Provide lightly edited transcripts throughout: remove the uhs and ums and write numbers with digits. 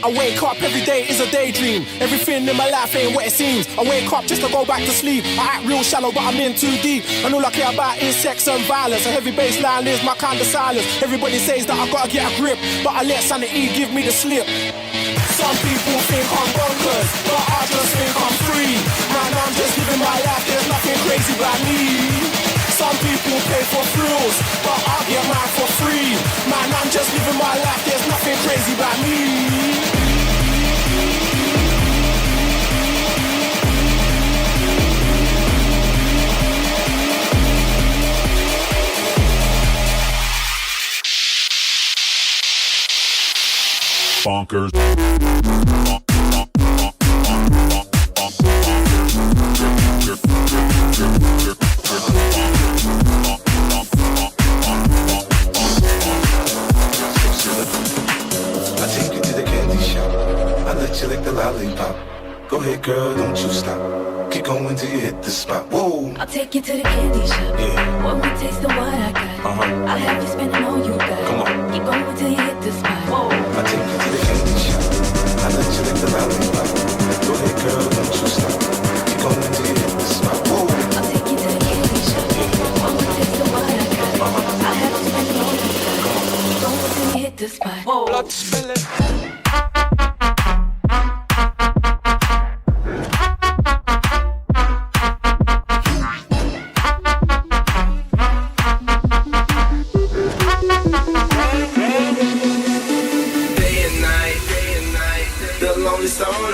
I wake up every day is a daydream. Everything in my life ain't what it seems. I wake up just to go back to sleep. I act real shallow but I'm in too deep. And all I care about is sex and violence. A heavy bass line is my kind of silence. Everybody says that I gotta get a grip, but I let sanity give me the slip. Some people think I'm bonkers, but I just think I'm free. Man, I'm just living my life, there's nothing crazy about me. Some people pay for thrills, but I get mine for free. Man, I'm just living my life, there's nothing crazy about me. Bonkers. You lick the lollipop. Go ahead, girl, don't you stop. Keep going till you hit the spot. Whoa. I'll take you to the candy shop. Yeah. One more taste of what I got. I'll have you spending all you got. Come on. Keep going till you hit the spot. Whoa. I'll take you to the candy shop. I'll let you lick the lollipop. Go ahead, girl, don't you stop. Keep going till you hit the spot. Whoa. I'll take you to the candy shop. Yeah. One more taste of what I got. I'll have you spending all you got. Keep going till you hit the spot. Whoa. Blood spilling.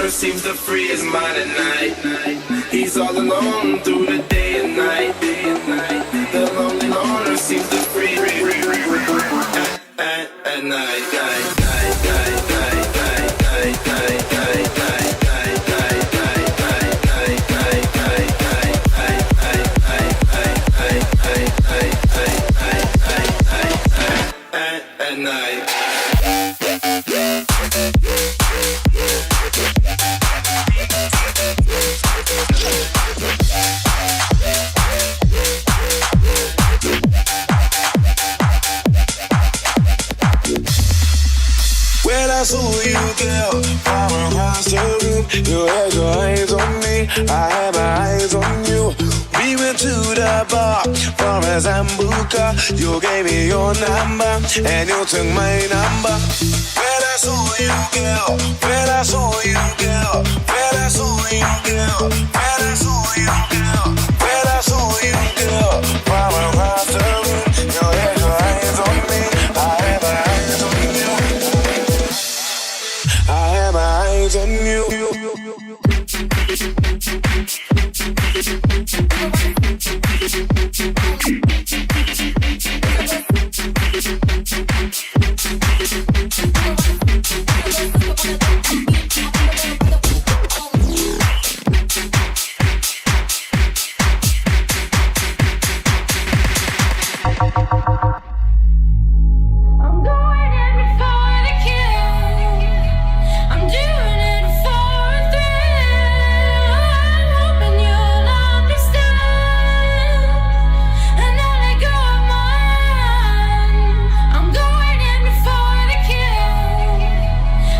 Seems to free his mind at night. He's all alone through the day and night. The lonely loner seems to free at night. I saw you, girl, from across the room. You had your eyes on me, I had my eyes on you. We went to the bar for a Zambuca. You gave me your number, and you took my number. When I saw you, girl, when I saw you, girl, when I saw you, girl, when I saw you, girl, when I saw you, girl, from across the room. You had your eyes on me, I had my eyes on you. I have my eyes on you.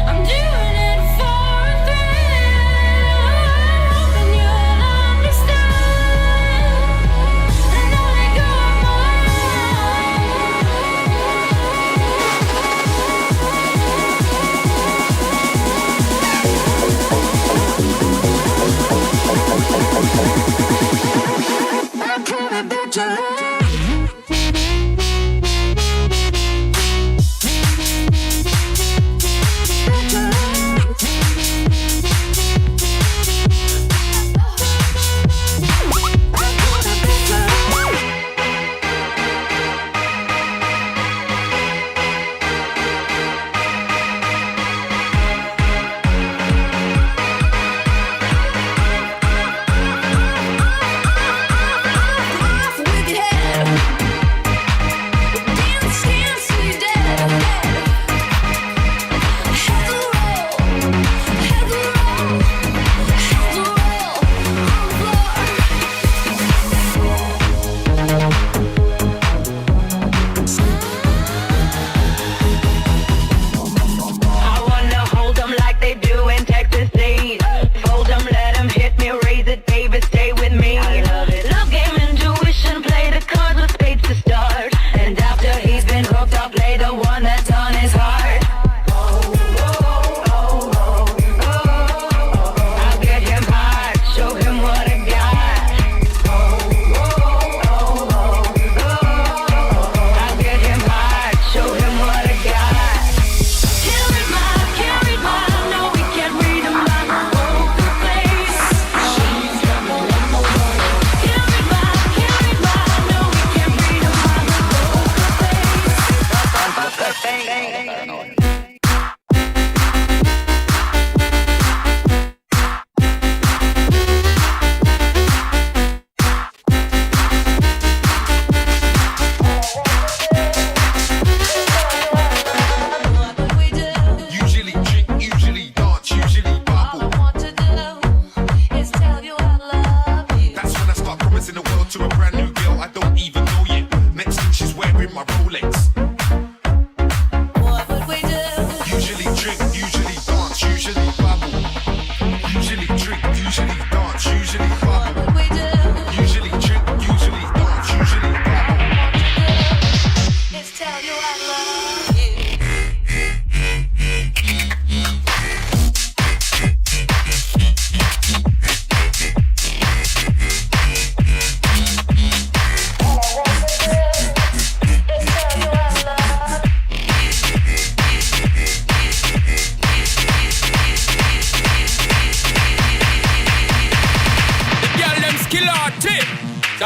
I'm doing it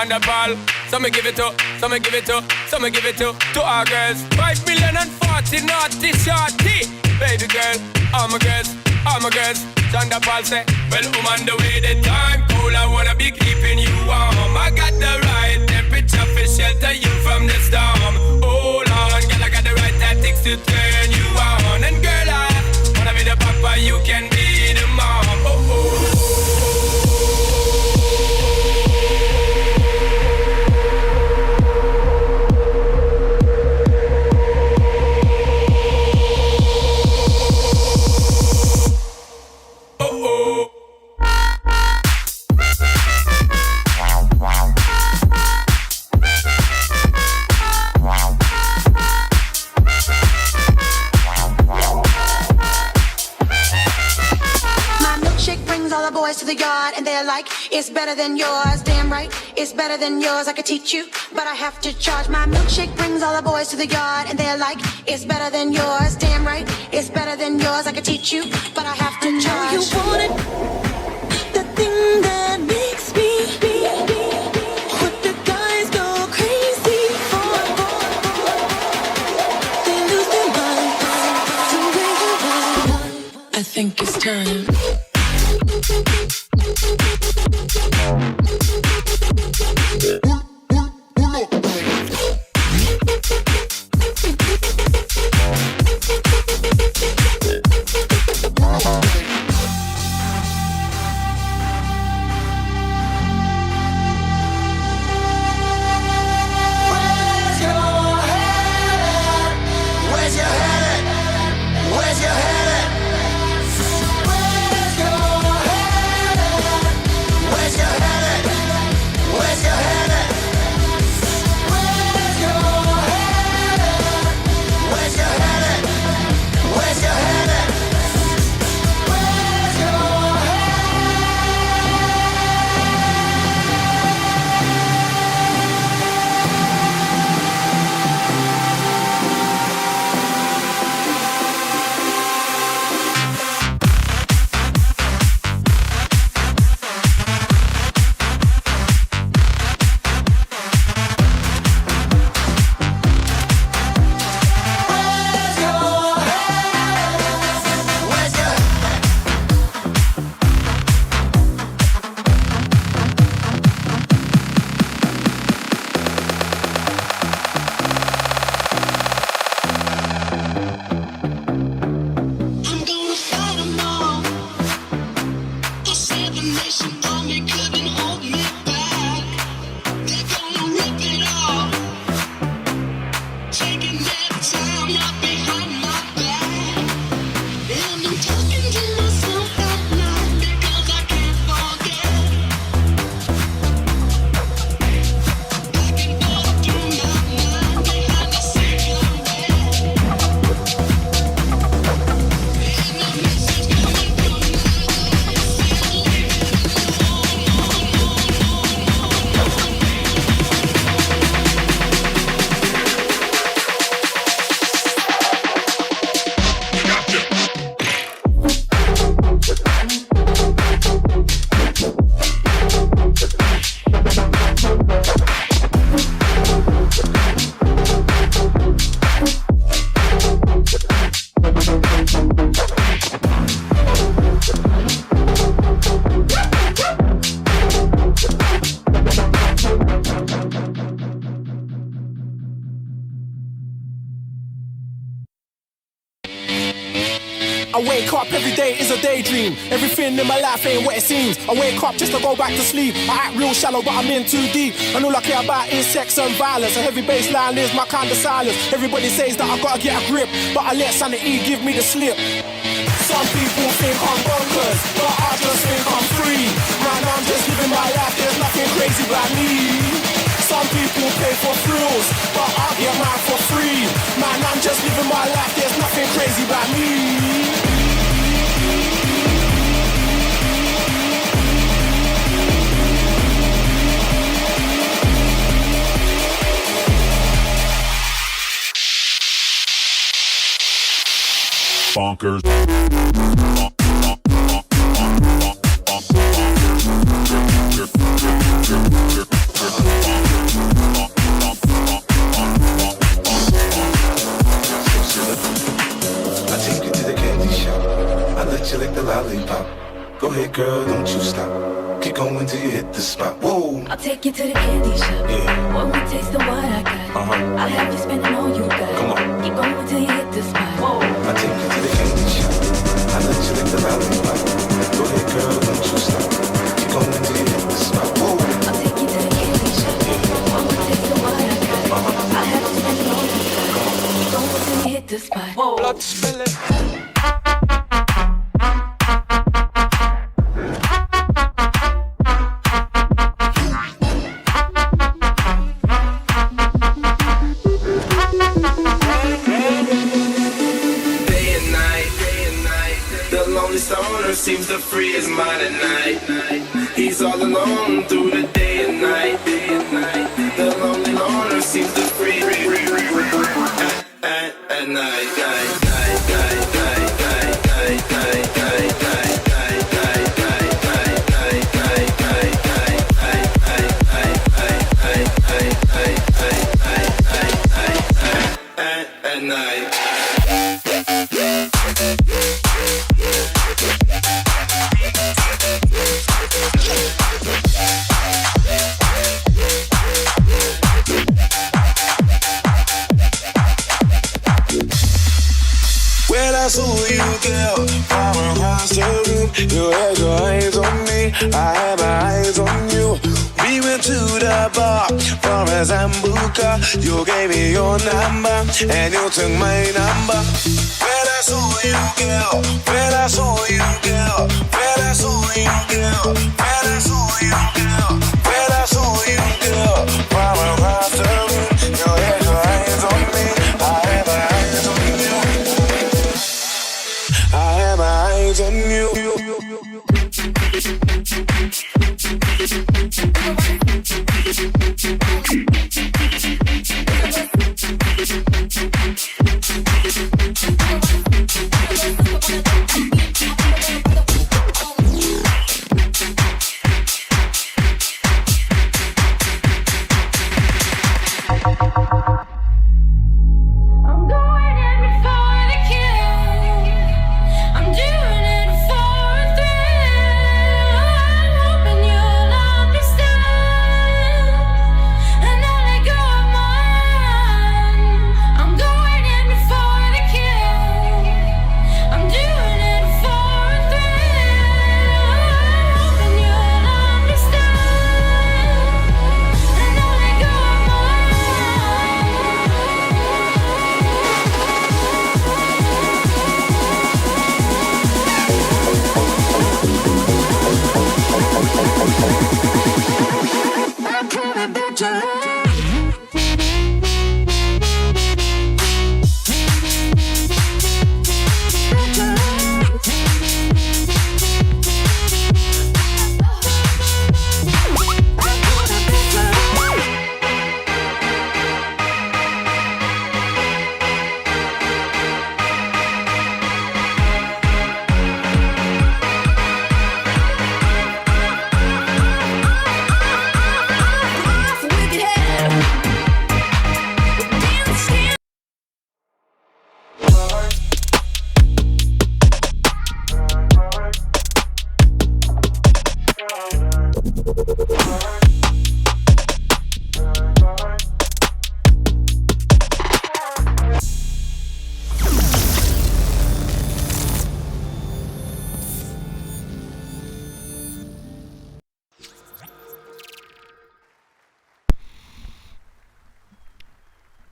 Chanda Paul. Some give it to, some give it to, some give it to our girls. 5 million and 40 naughty shorty. Baby girl, all my girls, all my girls. Chanda Paul say, well, woman, the way the time cold, I wanna be keeping you warm. I got the right temperature for shelter you from the storm. Hold on, girl, I got the right tactics to turn you on. And girl, I wanna be the papa, you can be the mom. Oh, oh. To the yard and they're like, it's better than yours. Damn right, it's better than yours. I could teach you, but I have to charge. My milkshake brings all the boys to the yard and they're like, it's better than yours. Damn right, it's better than yours. I could teach you, but I have to charge. You want it, the thing that makes me what the guys go crazy for. They lose their mind to where you are. I think it's time. I wake up every day is a daydream. Everything in my life ain't what it seems. I wake up just to go back to sleep. I act real shallow but I'm in too deep. And all I care about is sex and violence. A heavy bass line is my kind of silence. Everybody says that I gotta get a grip, but I let sanity give me the slip. Some people think I'm bonkers, but I just think I'm free. Man, I'm just living my life, there's nothing crazy about me. Some people pay for thrills, but I get mine for free. Man, I'm just living my life, there's nothing crazy about me. Bonkers. let you lick the lollipop. Go ahead, girl, don't you stop. Keep going till you hit the spot. Whoa. I'll take you to the candy shop. Yeah. One more taste of what I got. I'll have you spending all you got. Come on. Keep going till you hit the spot. Whoa. I take you to the candy shop. I let you lick the lollipop. Go ahead, girl, don't you stop. Keep going till you hit the spot. Whoa. I'll take you to the candy shop. One more taste of what I got. I'll have you spending all you got. Keep going till you hit the spot. Whoa. Blood spilling. Seems to free his mind at night. He's all alone through the day and night. The lonely loner seems to free at night. At night. I saw you, girl, from across the room. You had your eyes on me, I had my eyes on you. We went to the bar for a Zambuca. You gave me your number, and you took my number. When I saw you, girl, when I saw you, girl, when I saw you, girl, when I saw you, girl, when I saw you, girl, from across the room. You had your eyes on me, I had my eyes on you. I have my eyes on you.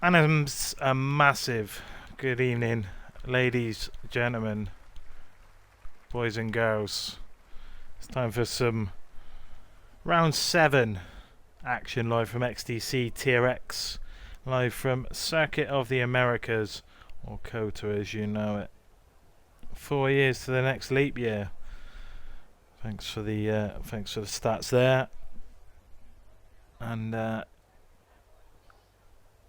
And a massive good evening, ladies, gentlemen, boys and girls. It's time for some round 7 action live from XTC Tier X, live from Circuit of the Americas, or Cota as you know it. 4 years to the next leap year. Thanks for the stats there. And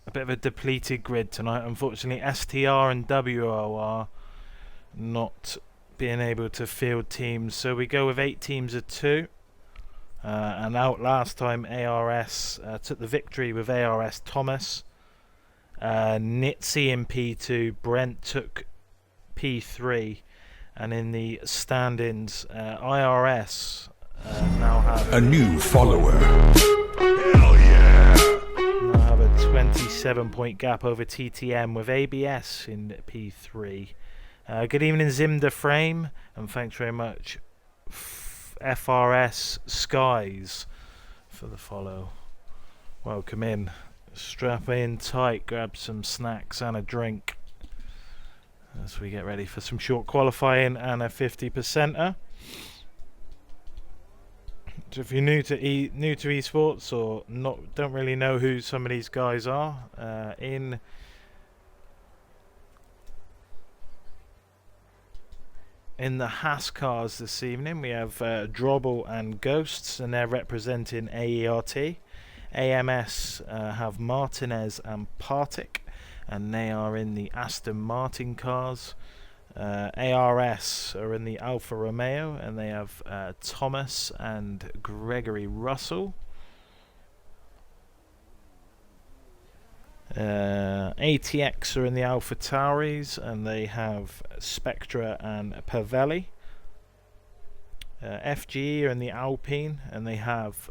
a bit of a depleted grid tonight. Unfortunately, STR and WOR not being able to field teams, so we go with 8 teams of 2. And out last time, ARS took the victory with ARS Thomas. Nitzy in P2, Brent took P3, And in the stand-ins, IRS now have a new follower. Hell yeah! Now have a 27-point gap over TTM with ABS in P3. Good evening, Zimda Frame, and thanks very much, FRS Skies, for the follow. Welcome in. Strap in tight, grab some snacks and a drink as we get ready for some short qualifying and a 50%er. So if you're new to esports or don't really know who some of these guys are, in the Haas cars this evening we have Drobble and Ghosts, and they're representing AERT. AMS have Martinez and Partick, and they are in the Aston Martin cars. ARS are in the Alfa Romeo, and they have Thomas and Gregory Russell. ATX are in the Alpha Tauris, and they have Spectra and Pavelli. FGE are in the Alpine, and they have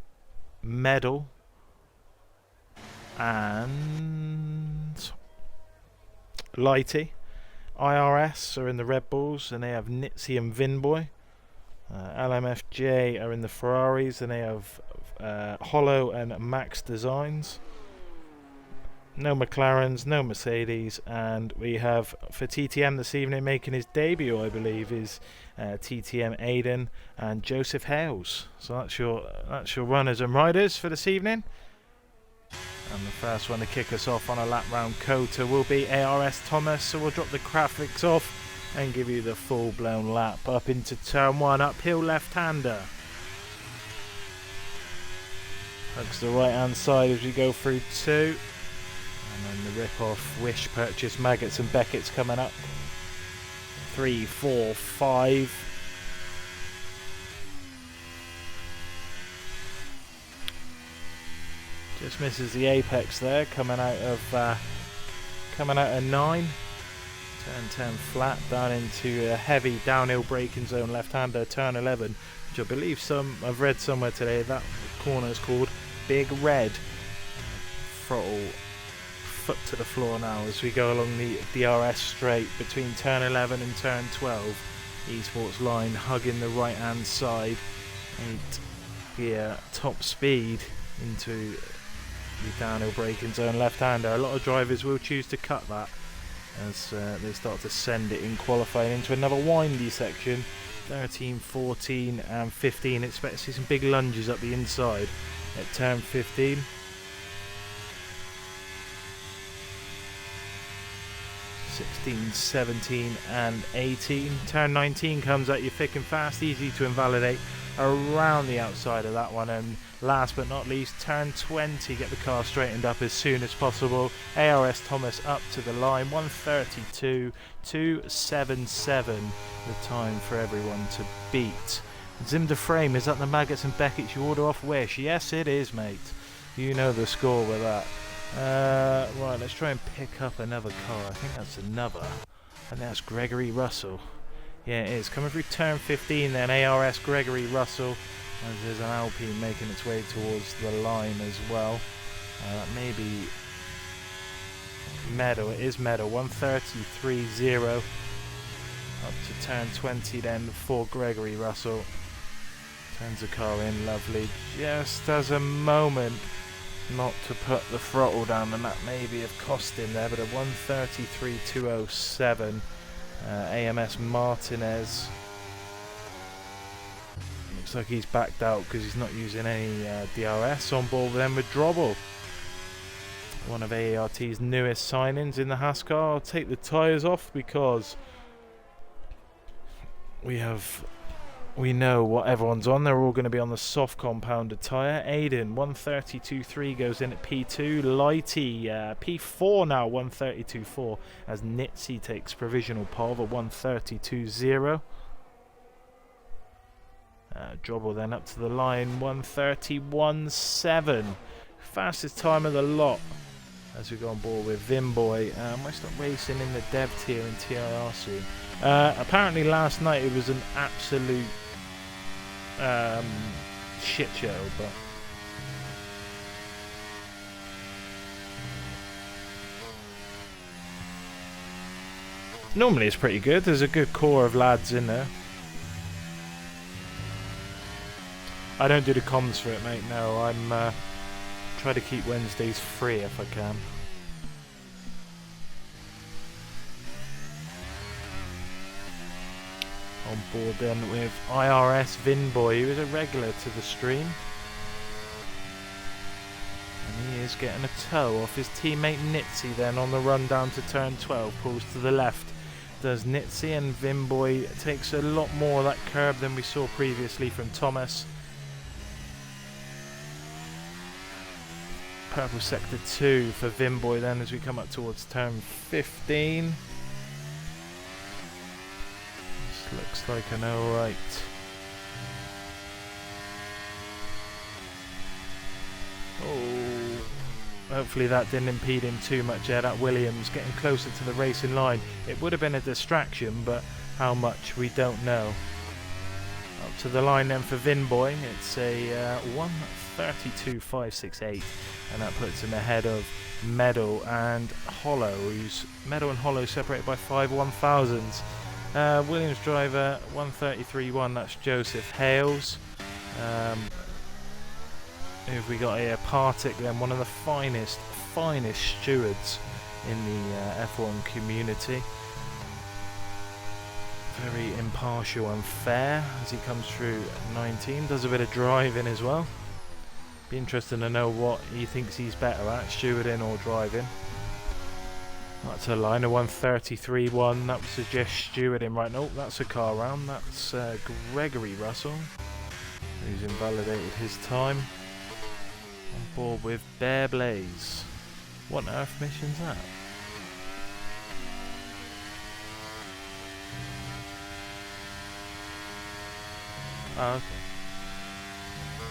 Medal and Lighty. IRS are in the Red Bulls, and they have Nitzy and Vinboy. LMFJ are in the Ferraris, and they have Hollow and Max Designs. No McLarens, no Mercedes, and we have for TTM this evening making his debut, I believe, is TTM Aiden and Joseph Hales. So that's your runners and riders for this evening. And the first one to kick us off on a lap round Cota will be ARS Thomas, so we'll drop the graphics off and give you the full-blown lap up into turn 1, uphill left-hander. Hugs the right-hand side as we go through 2. And then the rip-off Wish purchase Maggots and Beckett's coming up. 3, 4, 5. Just misses the apex there, coming out of 9. Turn 10 flat down into a heavy downhill braking zone left-hander, turn 11, which I believe I've read somewhere today that corner is called Big Red. Throttle foot to the floor now as we go along the DRS straight between turn 11 and turn 12. Esports line hugging the right-hand side. 8 gear top speed into the downhill braking zone left-hander. A lot of drivers will choose to cut that as they start to send it in qualifying into another windy section. 13, 14 and 15. Expect to see some big lunges up the inside at turn 15. (16, 17 and 18). Turn 19 comes at you thick and fast, easy to invalidate around the outside of that one. And last but not least, turn 20, get the car straightened up as soon as possible. ARS Thomas up to the line, 1:32.277, the time for everyone to beat. Zimda Frame, is that the Maggots and Beckett's you order off Wish? Yes it is, mate. You know the score with that. Right, let's try and pick up another car. I think that's another, and that's Gregory Russell. Yeah, it is. Coming through turn 15 then, ARS Gregory Russell, as there's an Alpine making its way towards the line as well. That may be Medal. It is Medal, 1:33.0. Up to turn 20 then for Gregory Russell. Turns the car in, lovely. Just as a moment not to put the throttle down, and that maybe have cost him there, but a 1:33.207. AMS Martinez looks like he's backed out because he's not using any DRS on board. Then with Drobble, one of AERT's newest signings in the Haas car. I'll take the tyres off because we know what everyone's on. They're all going to be on the soft compounded tyre. Aiden 1:32.3 goes in at P2. Lighty P4 now, 1:32.4, as Nitzy takes provisional pole at 1:32.0. Drobble then up to the line, 1:31.7, fastest time of the lot as we go on board with Vimboy. Might start racing in the dev tier in TIR soon. Apparently last night it was an absolute shit show, but normally it's pretty good. There's a good core of lads in there. I don't do the comms for it, mate. No, I'm try to keep Wednesdays free if I can. On board then with IRS Vinboy, who is a regular to the stream. And he is getting a toe off his teammate Nitzy then on the run down to turn 12. Pulls to the left. Does Nitzy, and Vinboy takes a lot more of that curb than we saw previously from Thomas. Purple sector 2 for Vinboy then as we come up towards turn 15. This looks like an alright. Oh, hopefully that didn't impede him too much there. That Williams getting closer to the racing line. It would have been a distraction, but how much we don't know. Up to the line then for Vinboy. It's a 1:32.568, and that puts him ahead of Meadow and Hollow, who's Meadow and Hollow separated by 5 1,000s. Williams driver 1:33.1. That's Joseph Hales. Who have we got here? Partick, then one of the finest stewards in the F1 community. Very impartial and fair as he comes through 19. Does a bit of driving as well. Be interesting to know what he thinks he's better at, stewarding or driving. That's a line of 1:33.1. That would suggest stewarding, right? Nope, that's a car round. That's Gregory Russell, who's invalidated his time. On board with Bear Blaze. What on earth mission's that? Oh, okay.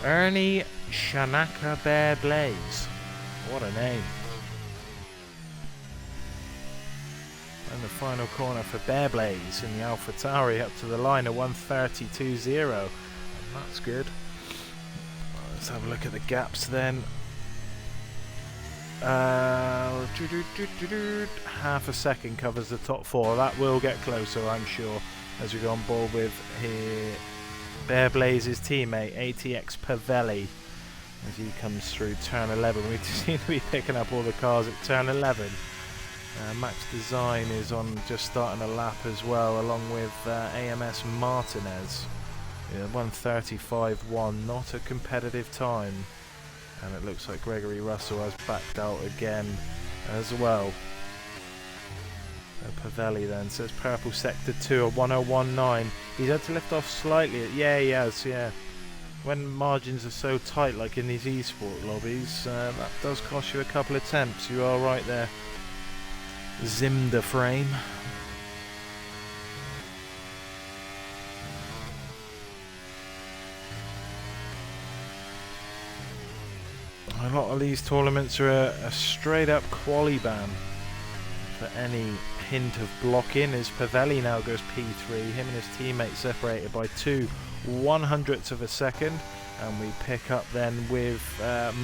Ernie Shanaka Bear Blaze. What a name. And the final corner for Bear Blaze in the AlphaTauri up to the line of 1:32.0. And that's good. Let's have a look at the gaps then. Half a second covers the top 4. That will get closer, I'm sure, as we go on board with here Bear Blaze's teammate ATX Pavelli as he comes through turn 11. We seem to be picking up all the cars at turn 11. Max Design is on just starting a lap as well, along with AMS Martinez. 1:35.1, not a competitive time. And it looks like Gregory Russell has backed out again as well. Pavelli then says Purple Sector 2 at 1:01.9. He's had to lift off slightly. Yeah, he has, yeah. When margins are so tight like in these eSport lobbies, that does cost you a couple of temps. You are right there. Zimda frame. A lot of these tournaments are a straight up quali ban for any hint of blocking, as Pavelli now goes P3. Him and his teammates separated by 2/100ths of a second, and we pick up then with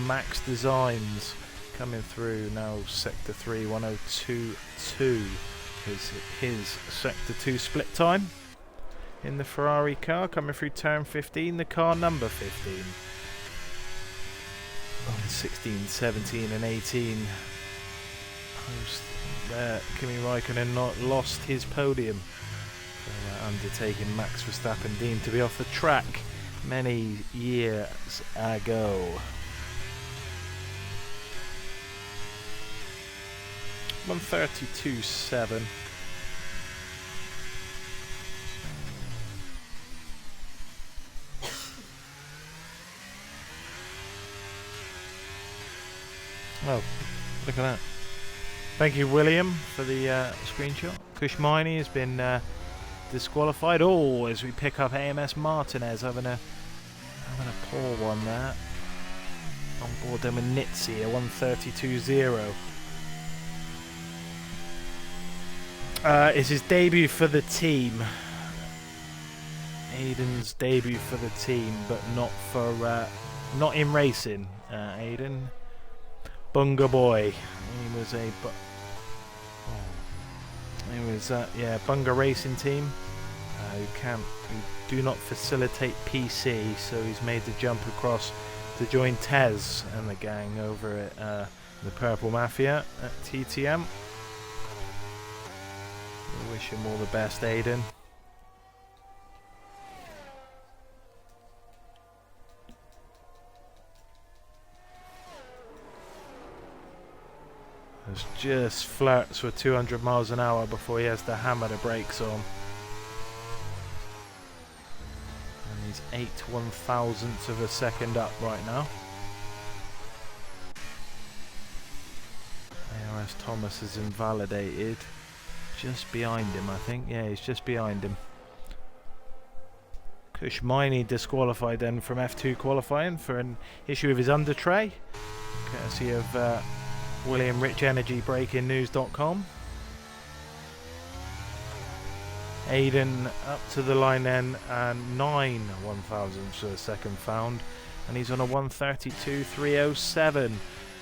Max Designs coming through now. Sector 3 1:02.2 is his Sector 2 split time in the Ferrari car, coming through turn 15, the car number 15. On 16, 17 and 18, Kimi Raikkonen not lost his podium for undertaking Max Verstappen, deemed to be off the track many years ago. 1:32.7. Oh, look at that. Thank you, William, for the screenshot. Kushmini has been disqualified. Oh, as we pick up AMS Martinez having a poor one there. On board then with Nitzy, a 1:32.0. It's his debut for the team. Aiden's debut for the team, but not for not in racing. Aiden, Bunga Boy. He was a Bunga Racing Team. Who do not facilitate PC, so he's made the jump across to join Tez and the gang over at the Purple Mafia at TTM. We wish him all the best, Aiden. There's just flirts with 200 miles an hour before he has to hammer the brakes on. And he's 8/1000ths of a second up right now. ARS Thomas is invalidated. Just behind him, I think. Yeah, he's just behind him. Kushmini disqualified then from F2 qualifying for an issue with his under tray, courtesy of William Rich Energy BreakingNews.com. Aiden up to the line then, and 9/1000ths of a second found, and he's on a 1:32.307.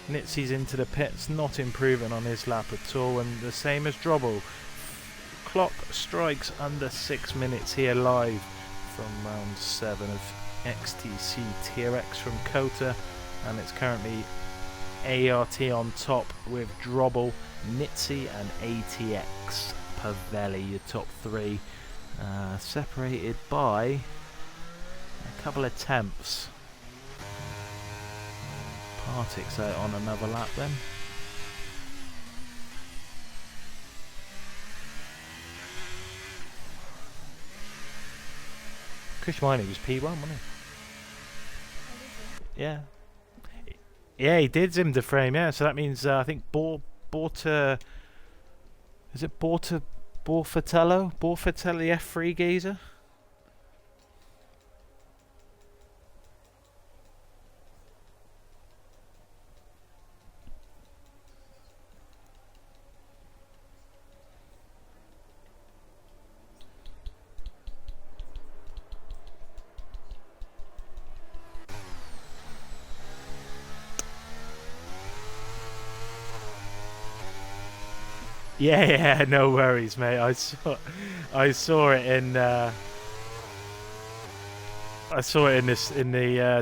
Nitsy's into the pits, not improving on his lap at all, and the same as Drobble. Clock strikes under 6 minutes here live from round 7 of XTC TRX from Cota, and it's currently ART on top with Drobble, Nitsy and ATX Pavelli, your top three, separated by a couple of tenths. Partik's out on another lap then. Kushmini was P1, wasn't he? Yeah. Yeah, he did zim the frame, yeah, so that means I think Borfatello F3 geezer? Yeah, no worries, mate. I saw it in the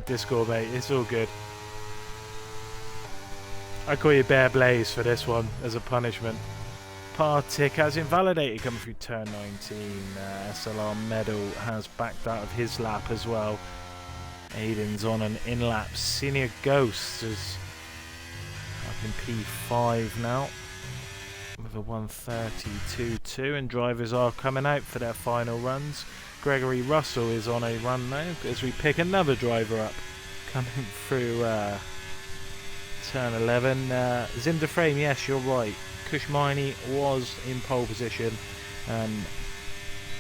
Discord, mate. It's all good. I call you Bear Blaze for this one as a punishment. Partik has invalidated coming through turn 19. SLR Medal has backed out of his lap as well. Aiden's on an in-lap. Senior Ghost is up in P5 now, with a 1:32.2, and drivers are coming out for their final runs. Gregory Russell is on a run now as we pick another driver up coming through turn 11. Zimda Frame, yes, you're right. Kushmini was in pole position, and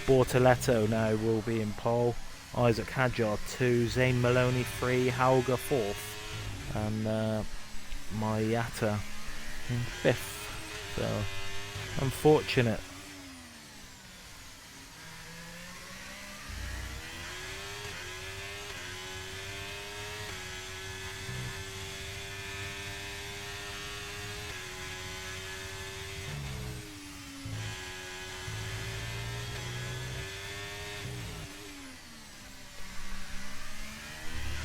Bortoletto now will be in pole. Isaac Hadjar 2, Zane Maloney 3, Hauger 4th, and Mayata in 5th. So, unfortunate.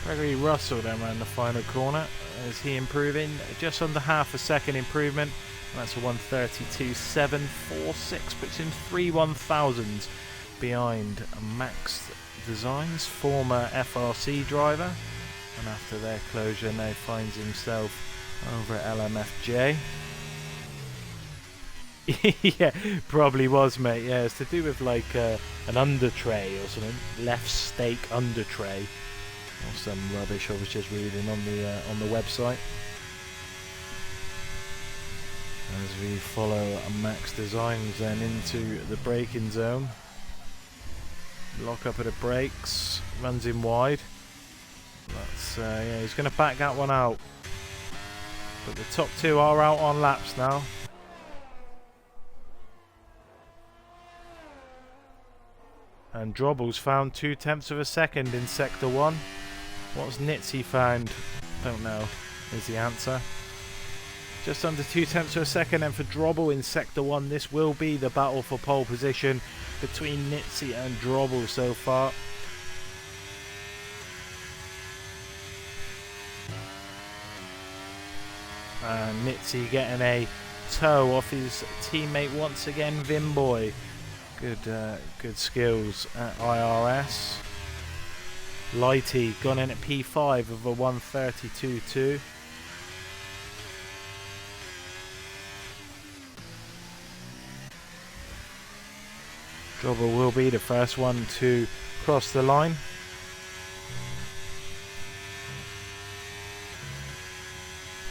Gregory Russell then around the final corner. Is he improving? Just under half a second improvement. That's a 1:32.746, puts him 3/1000s behind Max Designs, former FRC driver, and after their closure now finds himself over at LMFJ. Yeah, probably was, mate. Yeah, it's to do with like an under tray or something, left stake under tray, or some rubbish I was just reading on the website. As we follow Max Designs then into the braking zone. Lock up at the brakes, runs in wide. That's yeah, he's going to back that one out. But the top two are out on laps now. And Drobble's found 0.2 of a second in Sector 1. What's Nitzy found? Don't know, is the answer. Just under 0.2 of a second, and for Drobble in Sector 1, this will be the battle for pole position between Nitzy and Drobble so far. And Nitzy getting a toe off his teammate once again, Vimboy. Good skills at IRS. Lighty gone in at P5 of a 132.2. Drobble will be the first one to cross the line.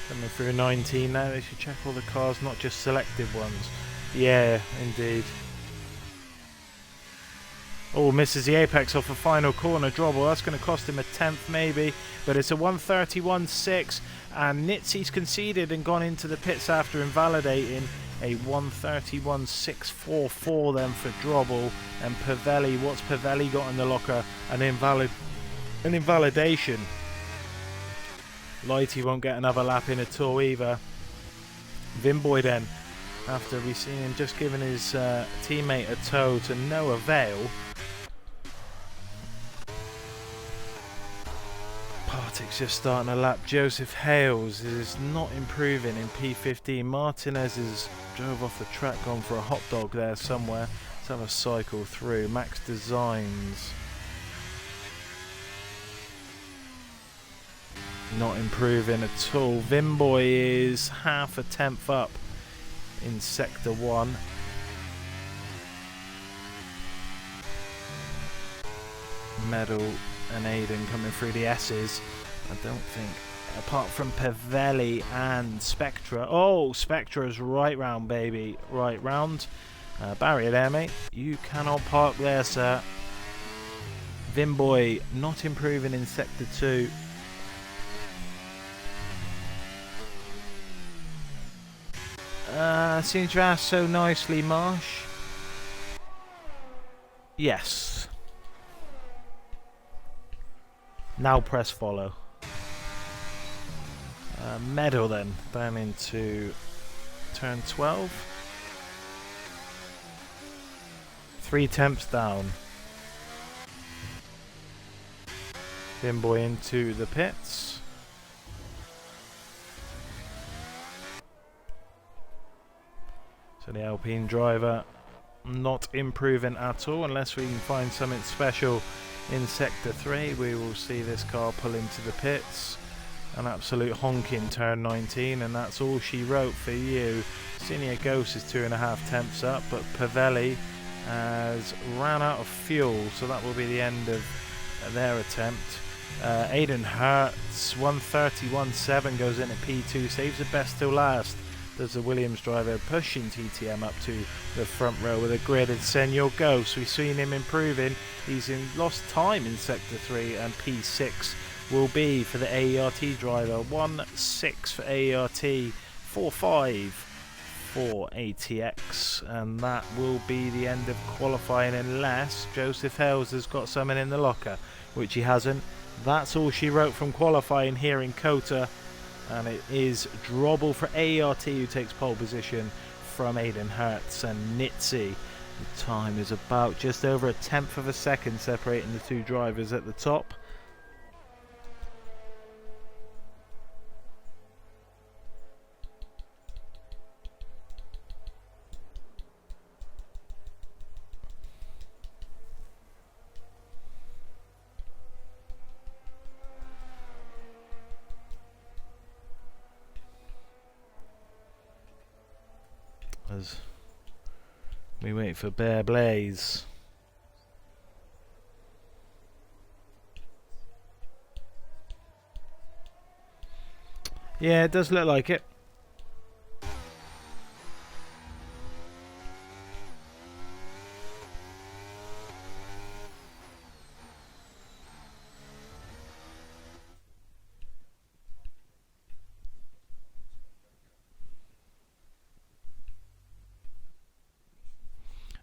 Coming through 19 now. They should check all the cars, not just selective ones. Yeah, indeed. Oh, misses the apex off a final corner. Drobble, that's going to cost him a 10th maybe, but it's a 131.6, and Nitzy's conceded and gone into the pits after invalidating. A 131.644 then for Drobble. And Pavelli, what's Pavelli got in the locker? An invalidation. Lighty won't get another lap in at all either. Vimboy then, after we seen him just giving his teammate a toe to no avail. Partik's just starting a lap. Joseph Hales is not improving in P15. Martinez is drove off the track, gone for a hot dog there somewhere. Let's have a cycle through. Max Designs not improving at all. Vimboy is half a 10th up in Sector 1. Medal and Aiden coming through the S's. I don't think, apart from Pavelli and Spectra. Oh, Spectra's right round, baby. Right round. Barrier there, mate. You cannot park there, sir. Vimboy not improving in Sector 2. Seems to ask so nicely, Marsh. Yes. Now press follow. Medal then, down into turn 12. 0.3 down. Vimboy into the pits. So the Alpine driver not improving at all, unless we can find something special in Sector 3. We will see this car pull into the pits. An absolute honk in turn 19, and that's all she wrote for you. Senior Ghost is 2.5 up, but Pavelli has ran out of fuel, so that will be the end of their attempt. Aiden Hertz, 131.7, goes in at P2, saves the best till last. There's the Williams driver pushing TTM up to the front row with a grid, and Senior Ghost, we've seen him improving. He's lost time in Sector 3, and P6 will be for the AERT driver. 1.6 for AERT, 4.5 for ATX, and that will be the end of qualifying unless Joseph Hales has got something in the locker, which he hasn't. That's all she wrote from qualifying here in Cota, and it is Drobble for AERT who takes pole position from Aiden Hertz and Nitzy. The time is about just over 1/10 of a second separating the two drivers at the top. As we wait for Bear Blaze. Yeah, it does look like it.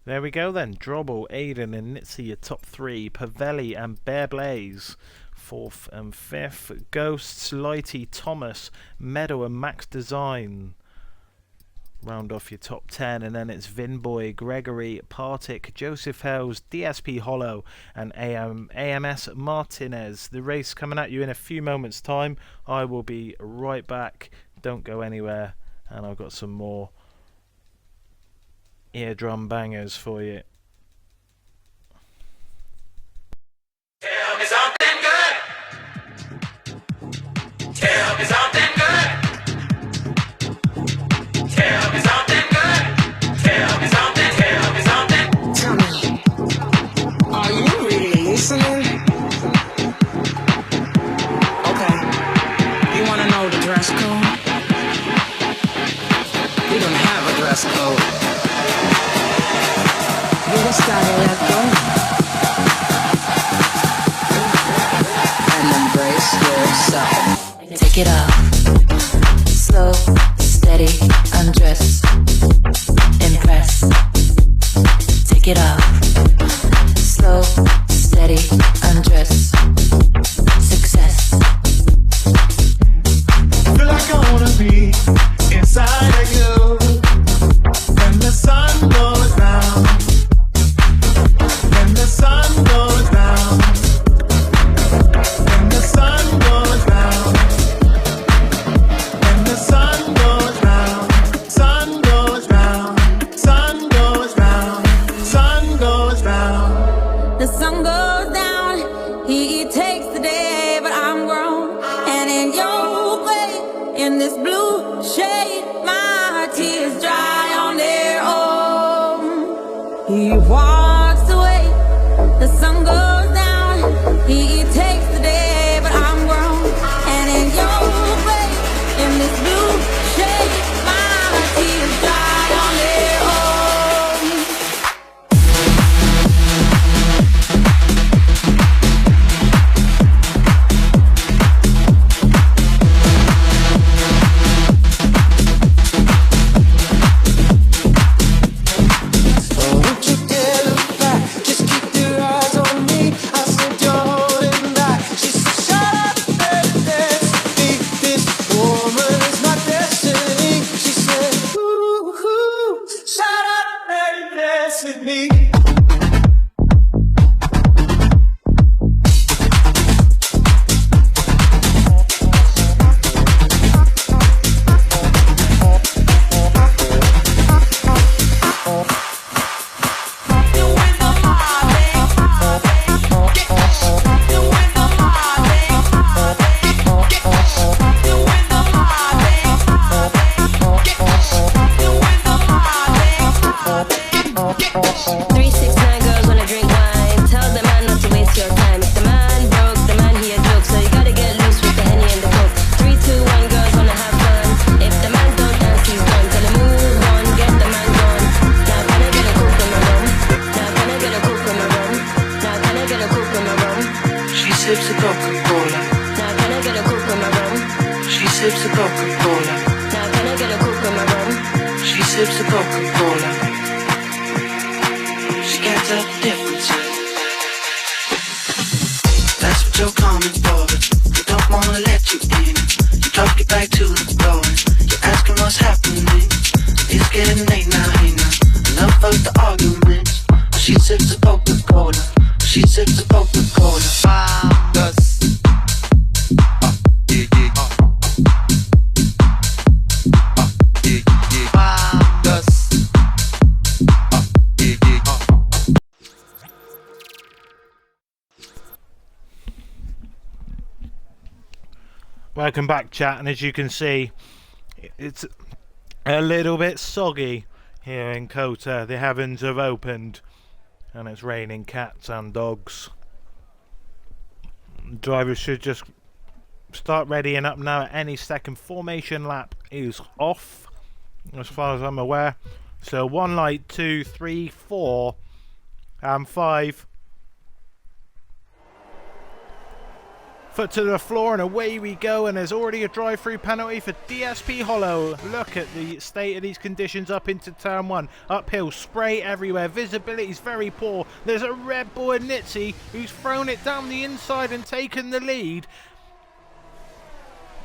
There we go then. Drobble, Aiden and Nitzy, your top 3. Pavelli and Bear Blaze, 4th and 5th. Ghosts, Lighty, Thomas, Meadow and Max Design round off your top 10, and then it's Vinboy, Gregory, Partick, Joseph Hells, DSP Hollow and AMS Martinez. The race coming at you in a few moments time. I will be right back. Don't go anywhere, and I've got some more eardrum bangers for you. Tell me something good. Tell me something good. Tell me something good. Tell me something. Tell me something. Tell me, are you really listening? Okay, you wanna know the dress code? We don't have a dress code. You just gotta let go and embrace yourself. Take it off. Slow, steady, undress. Impress. Take it off. Slow, steady, undress. Success. Feel like I wanna be inside of you when the sun goes down. When the sun goes down. When the sun goes down. When the sun goes down. Sun goes down. Sun goes down. Sun goes down. The sun goes down, he takes the day, but I'm grown. And in your way, in this blue shade, my tears dry on their own. He walks away, the sun goes down, he takes the day, but I'm grown. And in your way, in this blue shade, my tears dry on their own. Won't you get it back? Just keep your eyes on me. I said you're holding back. She said, shut up, baby, dance with me. This woman is my destiny. She said, ooh, shut up, baby, dance with me. Three, 6, 9 girls wanna drink wine. Tell the man not to waste your time. If the man broke, the man he a joke, so you gotta get loose with the Henny and the Coke. 3, 2, 1 girls wanna have fun. If the man don't dance, he's done. Tell him move on, get the man gone. Now can I get a coke in my rum? Now can I get a coke in my rum? Now can I get a coke in my rum? She sips a Coca-Cola. Now can I get a coke in my rum? She sips a Coca-Cola. Now can I get a coke in my rum? She sips a Coca-Cola. She can't tell the difference. That's what you're coming for, but we don't wanna let you in. You drop your back to the floor and you're asking what's happening. It's getting late now, hey now. Enough of the arguments. She sips a Coca-Cola. She sips a Coca-Cola. Welcome back, chat, and as you can see, it's a little bit soggy here in Cota. The heavens have opened and it's raining cats and dogs. Drivers should just start readying up now at any second. Formation lap is off as far as I'm aware. So 1 light, 2, 3, 4 and 5. Foot to the floor and away we go, and there's already a drive-through penalty for DSP Hollow. Look at the state of these conditions up into turn 1. Uphill, spray everywhere, visibility's very poor. There's a Red Bull and Nitzy who's thrown it down the inside and taken the lead.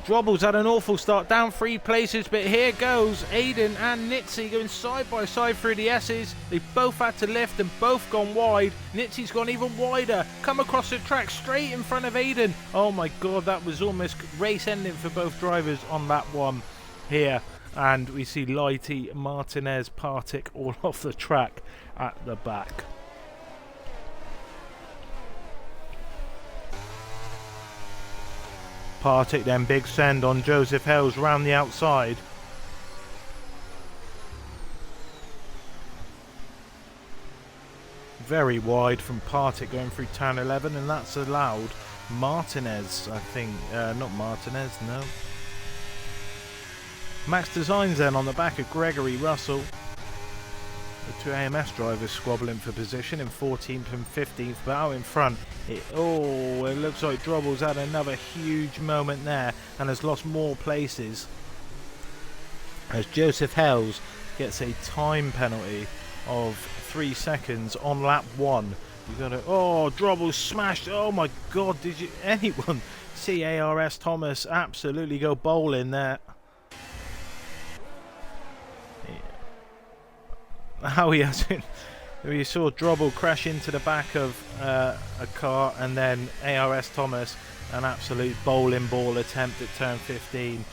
Drobble's had an awful start, down 3 places, but here goes Aiden and Nitzy going side by side through the S's. They've both had to lift and both gone wide. Nitzy's gone even wider, come across the track straight in front of Aiden. Oh my god, that was almost race ending for both drivers on that one here. And we see Lighty, Martinez, Partick all off the track at the back. Partick then big send on Joseph Hells round the outside. Very wide from Partick going through turn 11, and that's allowed Martinez, I think. Not Martinez, no. Max Designs then on the back of Gregory Russell. The 2 AMS drivers squabbling for position in 14th and 15th, but out in front, it looks like Drobble's had another huge moment there and has lost more places as Joseph Hells gets a time penalty of 3 seconds on lap 1. You got to, Drobble smashed. Oh my god, did anyone see ARS Thomas absolutely go bowling there? How he hasn't. We saw Drobble crash into the back of a car, and then ARS Thomas an absolute bowling ball attempt at turn 15.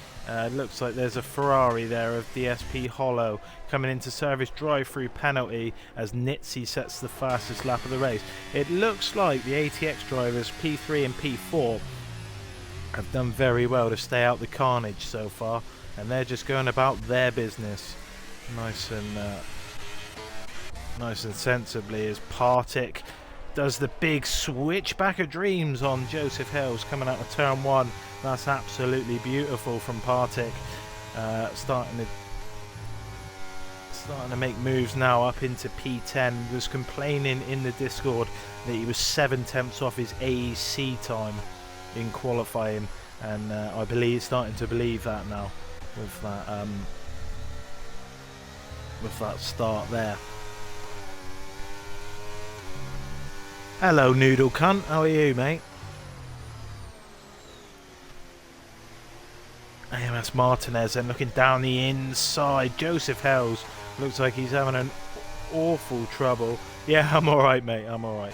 Looks like there's a Ferrari there of DSP Hollow coming into service drive-through penalty as Nitzy sets the fastest lap of the race. It looks like the ATX drivers P3 and P4 have done very well to stay out the carnage so far, and they're just going about their business nice and sensibly as Partick does the big switchback of dreams on Joseph Hells coming out of turn 1. That's absolutely beautiful from Partick. Starting to make moves now up into P10. Was complaining in the Discord that he was 7 tenths off his AEC time in qualifying, and I believe starting to believe that now with that start there. Hello, Noodle Cunt. How are you, mate? AMS Martinez and looking down the inside. Joseph Hells looks like he's having an awful trouble. Yeah, I'm alright, mate. I'm alright.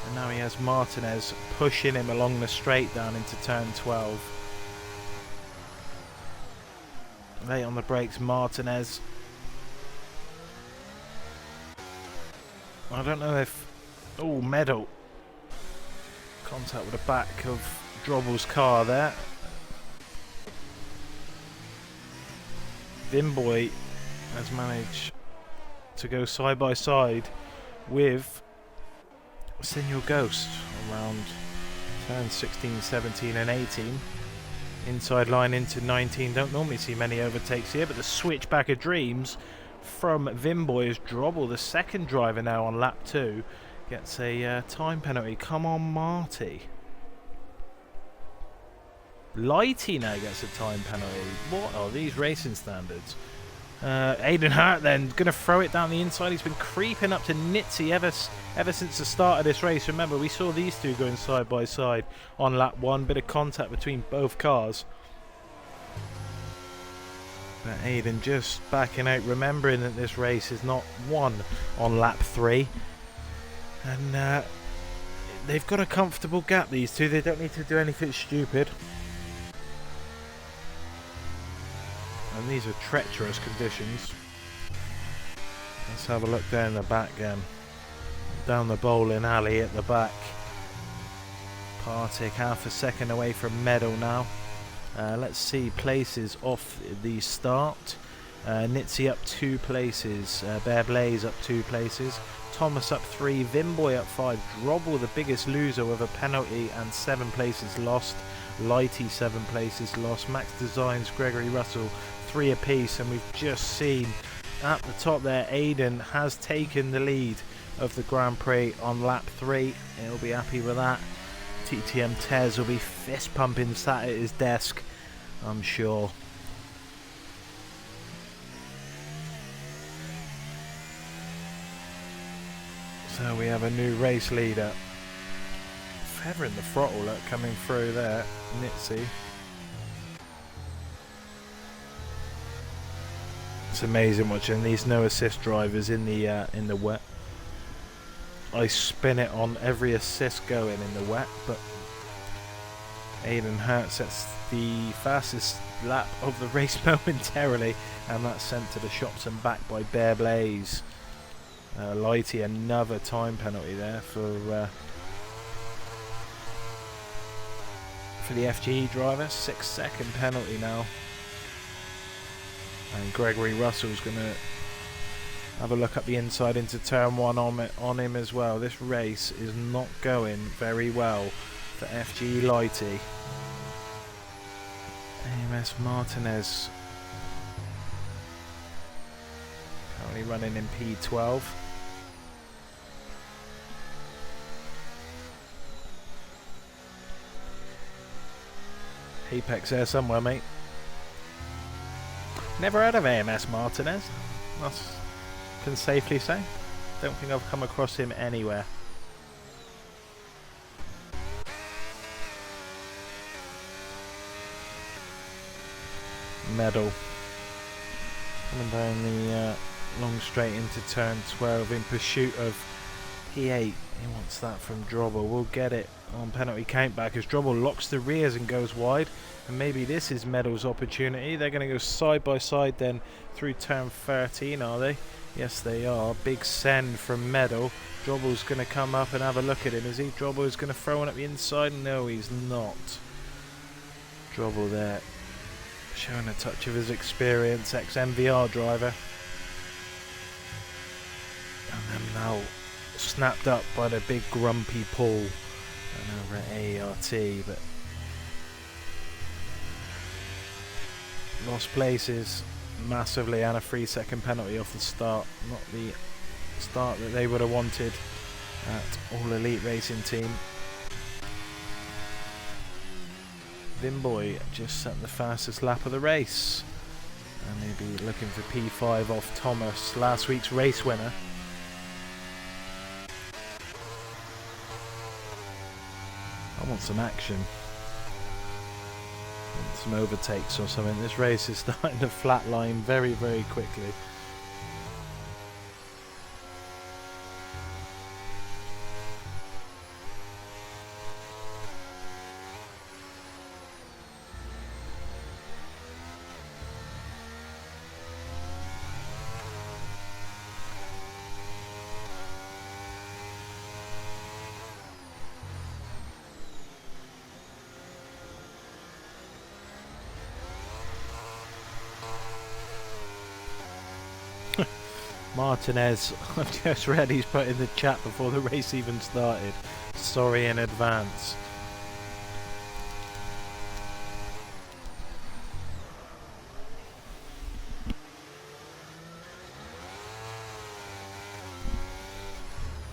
And now he has Martinez pushing him along the straight down into turn 12. Late on the brakes, Martinez. I don't know if... Oh, medal. Contact with the back of Drobble's car there. Vimboy has managed to go side by side with Senor Ghost around turn 16, 17 and 18. Inside line into 19. Don't normally see many overtakes here, but the switchback of dreams from Vimboy as Drobble, the second driver now on lap 2, gets a time penalty. Come on, Marty. Lighty now gets a time penalty. What are these racing standards? Aiden Hart then going to throw it down the inside. He's been creeping up to Nitzy ever since the start of this race. Remember, we saw these two going side by side on lap 1. Bit of contact between both cars. But Aiden just backing out, remembering that this race is not won on lap 3. And they've got a comfortable gap, these two. They don't need to do anything stupid. And these are treacherous conditions. Let's have a look down the back again. Down the bowling alley at the back. Partick half a second away from medal now. Let's see places off the start. Nitzy up 2 places. Bear Blaze up 2 places. Thomas up 3. Vimboy up 5. Drobble the biggest loser with a penalty and 7 places lost. Lighty 7 places lost. Max Designs, Gregory Russell 3 apiece, and we've just seen at the top there Aiden has taken the lead of the Grand Prix on lap 3. He'll be happy with that. TTM Tez will be fist pumping sat at his desk, I'm sure. So we have a new race leader. Feathering the throttle, look, coming through there, Nitzy. It's amazing watching these no assist drivers in the wet. I spin it on every assist going in the wet, but Aiden Hurt sets the fastest lap of the race momentarily, and that's sent to the shops and back by Bear Blaze. Lighty, another time penalty there for the FGE driver. 6-second penalty now. And Gregory Russell's going to have a look up the inside into turn 1 on him as well. This race is not going very well for FGE Lighty. AMS Martinez currently running in P12. Apex there somewhere, mate. Never heard of AMS Martinez. I can safely say. Don't think I've come across him anywhere. Medal. Coming down the long straight into turn 12 in pursuit of P8. He wants that from Drobble. We'll get it on penalty countback as Drobble locks the rears and goes wide. And maybe this is Medal's opportunity. They're going to go side by side then through turn 13, are they? Yes, they are. Big send from Medal. Drobble's going to come up and have a look at him. Is he? Drobble's going to throw one at the inside? No, he's not. Drobble there, showing a touch of his experience, ex-MVR driver. And then now snapped up by the big grumpy Paul and over at ART, but lost places massively and a 3-second penalty off the start. Not the start that they would have wanted at All Elite Racing Team. Vimboy just set the fastest lap of the race, and he'll be looking for P5 off Thomas, last week's race winner. I want some action. Some overtakes or something. This race is starting to flatline very, very quickly. Martinez, I've just read he's put in the chat before the race even started. Sorry in advance.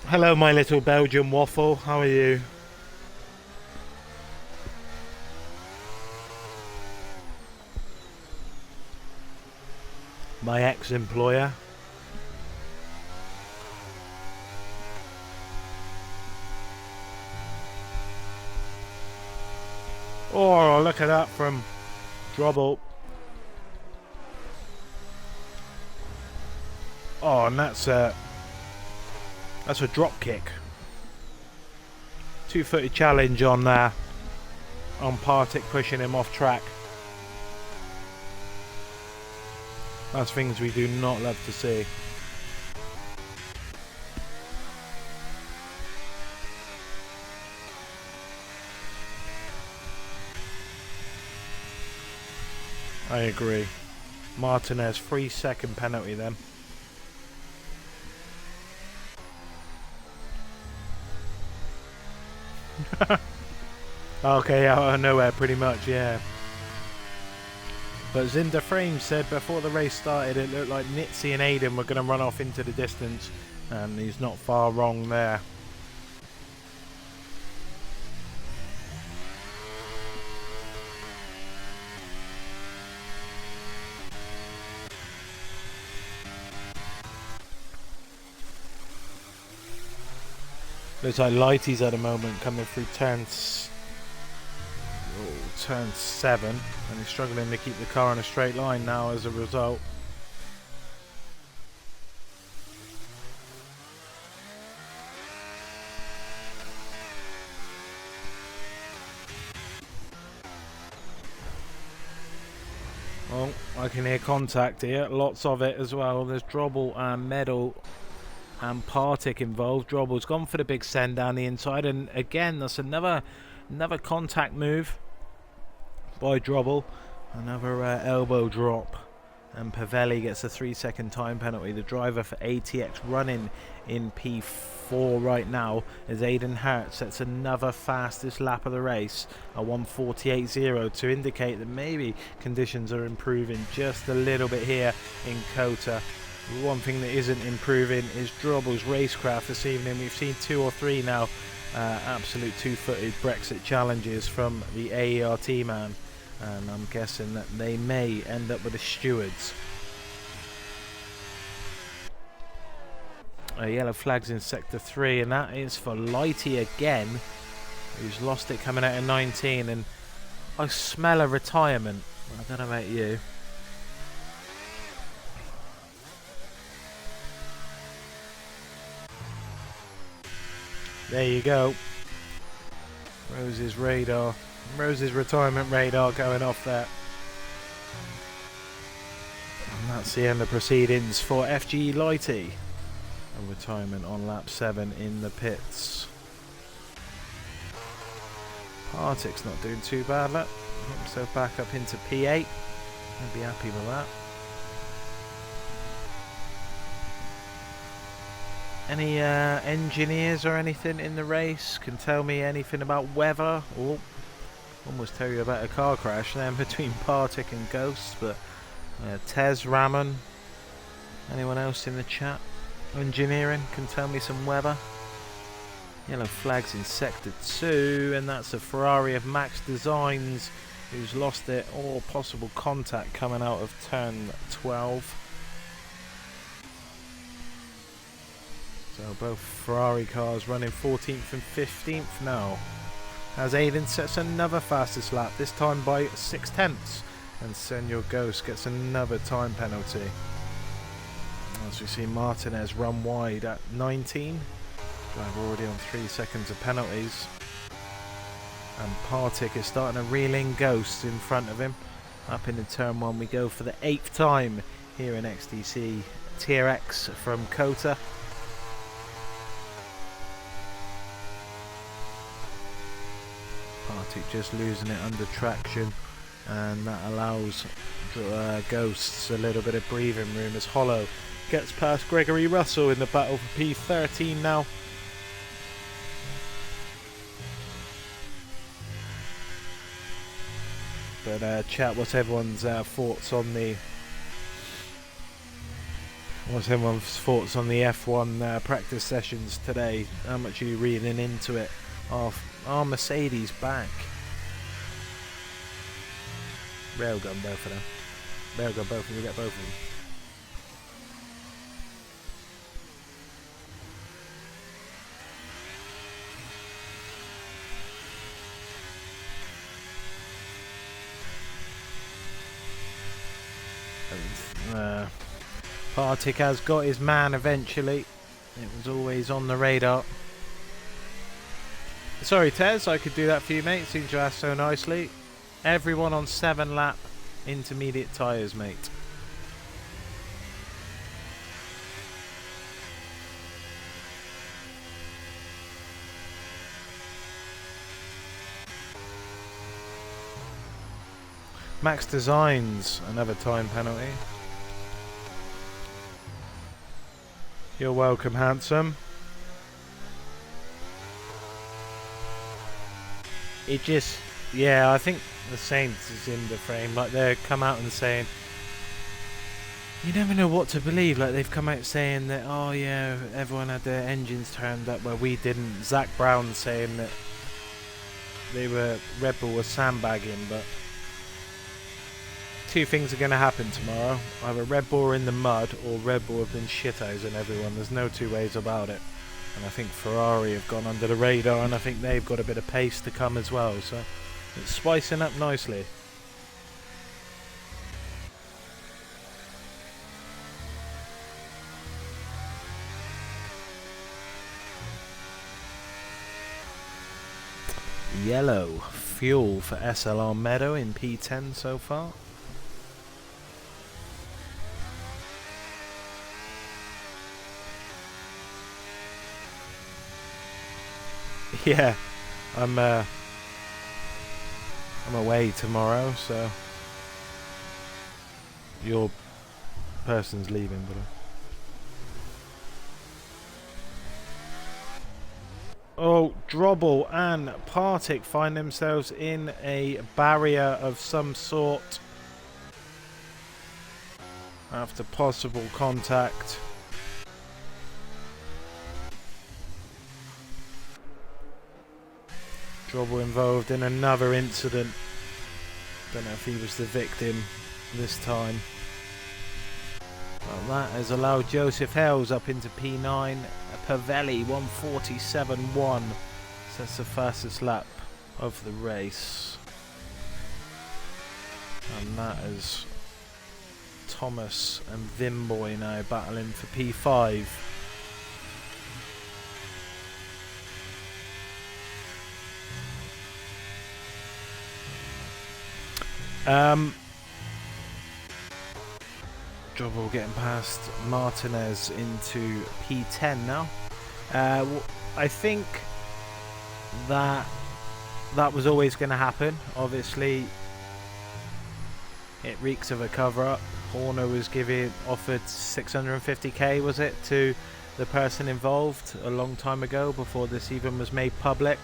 Hello, my little Belgian waffle. How are you? My ex-employer. Oh, look at that from Drobble. Oh, and that's a drop kick. 2-footed challenge on Partick, pushing him off track. That's things we do not love to see. I agree. Martinez, 3-second penalty then. Okay, out of nowhere pretty much, yeah. But Zinda Frame said before the race started it looked like Nitzy and Aiden were going to run off into the distance, and he's not far wrong there. Looks like Lighties at the moment coming through turn 7, and he's struggling to keep the car in a straight line now as a result. Well, I can hear contact here, lots of it as well. There's Drobble and Medal and Partick involved. Drobble's gone for the big send down the inside, and again that's another contact move by Drobble. Another elbow drop, and Pavelli gets a 3-second time penalty. The driver for ATX running in P4 right now as Aiden Hurt sets another fastest lap of the race, a 1:48.0, to indicate that maybe conditions are improving just a little bit here in Cota. One thing that isn't improving is Drobble's racecraft this evening. We've seen 2 or 3 now absolute two-footed Brexit challenges from the AERT man, and I'm guessing that they may end up with the stewards. Yellow flags in sector 3, and that is for Lighty again, who's lost it coming out of 19, and I smell a retirement. I don't know about you. There you go. Rose's retirement radar going off there. And that's the end of proceedings for FG Lighty. A retirement on lap 7 in the pits. Partick's not doing too bad, look. So back up into P8. I'll be happy with that. Any engineers or anything in the race can tell me anything about weather? Or almost tell you about a car crash then between Partick and Ghost, but Tez, Ramon, anyone else in the chat? Engineering can tell me some weather. Yellow flags in sector 2, and that's a Ferrari of Max Designs who's lost it, or possible contact coming out of turn 12. So both Ferrari cars running 14th and 15th now, as Aiden sets another fastest lap, this time by 0.6, and Senor Ghost gets another time penalty. As we see Martinez run wide at 19, driver already on 3 seconds of penalties, and Partick is starting to reel in Ghost in front of him. Up into turn 1 we go for the 8th time here in XTC Tier X from Cota. Partick just losing it under traction, and that allows Ghosts a little bit of breathing room as Hollow gets past Gregory Russell in the battle for P13 now. But chat, what's everyone's thoughts on the F1 practice sessions today? How much are you reading into it? Are Mercedes back? Railgun both of them. Railgun both of them. We get both of them. Partick has got his man eventually. It was always on the radar. Sorry Tez, I could do that for you mate, seems you asked so nicely. Everyone on 7 lap intermediate tyres mate. Max Designs, another time penalty. You're welcome, handsome. It just, yeah, I think the Saints is in the frame. Like, they're come out and saying, you never know what to believe. Like, they've come out saying that, oh yeah, everyone had their engines turned up where we didn't. Zach Brown saying that Red Bull was sandbagging, but two things are going to happen tomorrow. Either Red Bull are in the mud or Red Bull have been shithousing everyone. There's no two ways about it. And I think Ferrari have gone under the radar, and I think they've got a bit of pace to come as well, so it's spicing up nicely. Yellow fuel for SLR Meadow in P10 so far. Yeah, I'm away tomorrow, so your person's leaving, but oh, Drobble and Partick find themselves in a barrier of some sort after possible contact. Drobble involved in another incident. Don't know if he was the victim this time. Well, that has allowed Joseph Hales up into P9. Pavelli 1:47.1. So that's the fastest lap of the race. And that is Thomas and Vimboy now battling for P5. Drobble getting past Martinez into P10 now. I think that was always going to happen. Obviously, it reeks of a cover-up. Horner was offered 650k, was it, to the person involved a long time ago before this even was made public.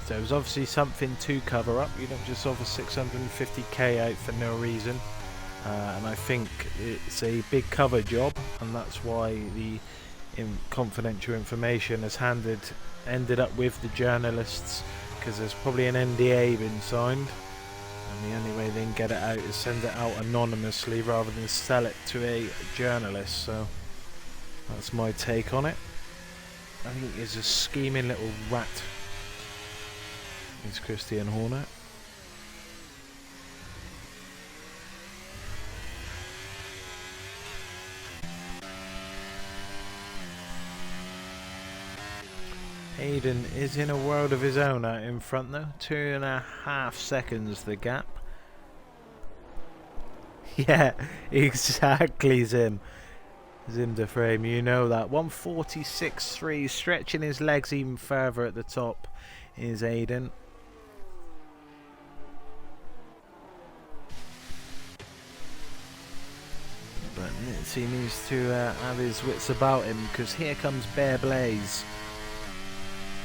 So it was obviously something to cover up. You don't just offer 650k out for no reason. And I think it's a big cover job, and that's why the confidential information has ended up with the journalists, because there's probably an NDA been signed, and the only way they can get it out is send it out anonymously rather than sell it to a journalist. So that's my take on it. I think he's a scheming little rat. It's Christian Horner. Hayden is in a world of his own out in front though. 2.5 seconds the gap. Yeah, exactly, Zim. Zim de Frame, you know that. 1:46.3, stretching his legs even further at the top is Hayden. But he needs to have his wits about him, because here comes Bear Blaze.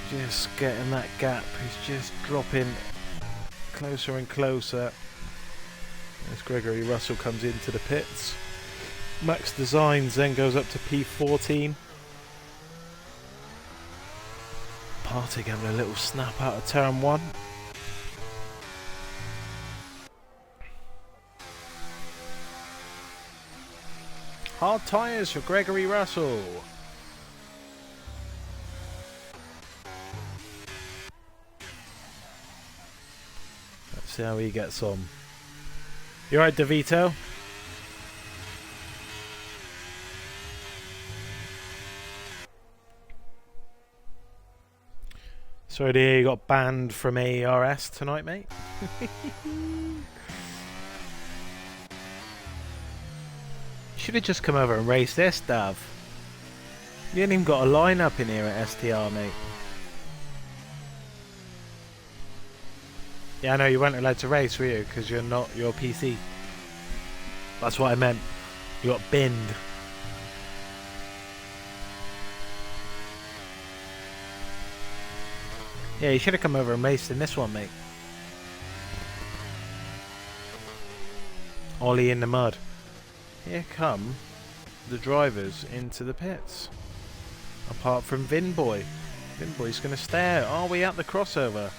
Just getting that gap. He's just dropping closer and closer as Gregory Russell comes into the pits. Max Designs then goes up to P14. Partick having a little snap out of turn 1. Hard tyres for Gregory Russell. Let's see how he gets on. You alright, DeVito? Sorry to hear you got banned from AERS tonight, mate. Should have just come over and raced this, Dav. You ain't even got a lineup in here at STR, mate. Yeah, I know you weren't allowed to race, were you? Because you're not your PC. That's what I meant. You got binned. Yeah, you should have come over and raced in this one, mate. Ollie in the mud. Here come the drivers into the pits. Apart from Vinboy. Vinboy's going to stare. Are we at the crossover?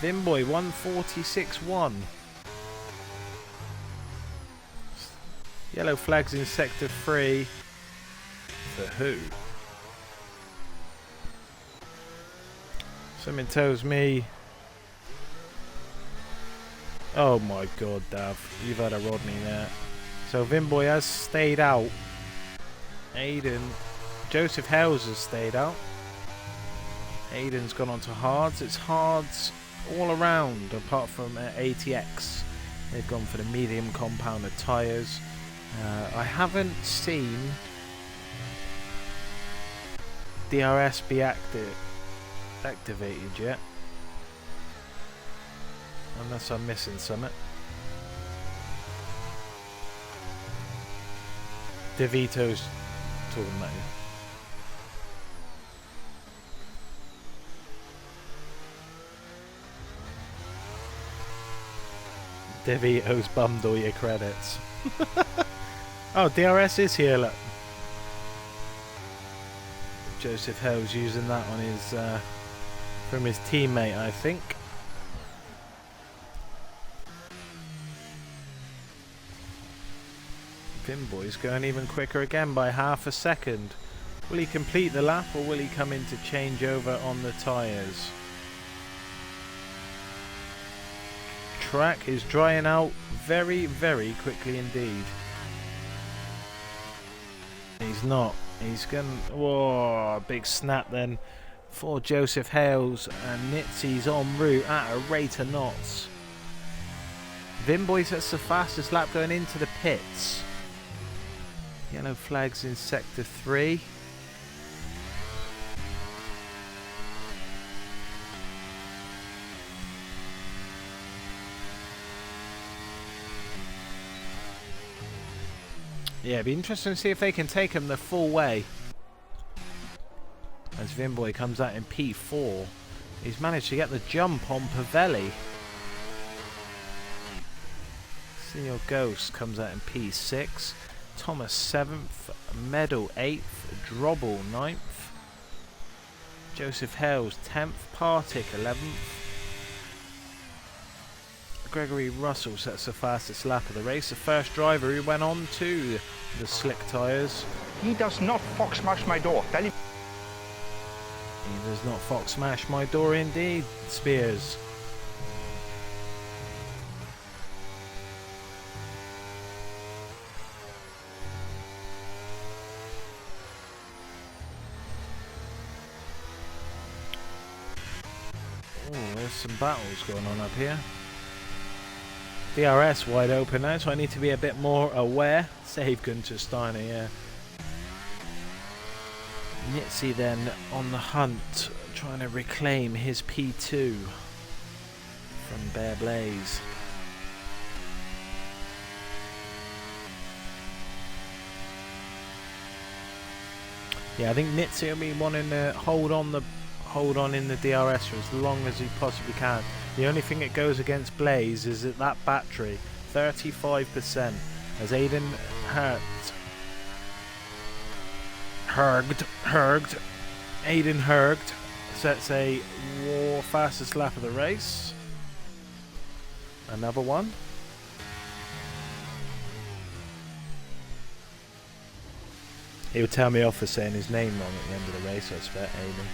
Vinboy 1:46.1. Yellow flags in sector 3. For who? Something tells me... Oh my god, Dav. You've had a Rodney there. So Vimboy has stayed out. Aiden... Joseph Hales has stayed out. Aiden's gone on to hards. It's hards all around, apart from ATX. They've gone for the medium compounded tyres. I haven't seen DRS be activated yet. Unless I'm missing something. DeVito's talking about you. DeVito's bummed all your credits. Oh, DRS is here, look. Joseph Hell's using that on his from his teammate, I think. Vimboy's going even quicker again by half a second. Will he complete the lap, or will he come in to change over on the tyres? Track is drying out very, very quickly indeed. He's not. He's going... Whoa, big snap then for Joseph Hales, and Nitsy's en route at a rate of knots. Vimboy sets the fastest lap going into the pits. Yellow flags in sector 3. Yeah, it'd be interesting to see if they can take him the full way. As Vimboy comes out in P4, he's managed to get the jump on Pavelli. Senior Ghost comes out in P6. Thomas 7th, Medal 8th, Drobble 9th. Joseph Hales 10th, Partick 11th. Gregory Russell sets the fastest lap of the race. The first driver who went on to the slick tyres. He does not fox smash my door. Tell him. He does not fox smash my door indeed, Spears. Oh, there's some battles going on up here. DRS wide open now, so I need to be a bit more aware. Save Gunter Steiner, yeah. Nitzy then on the hunt, trying to reclaim his P2 from Bear Blaze. Yeah, I think Nitzy will be wanting to hold on in the DRS for as long as he possibly can. The only thing it goes against Blaze is that battery, 35%, as Aiden Aiden Herged sets a fastest lap of the race. Another one. He would tell me off for saying his name wrong at the end of the race, I expect, Aiden.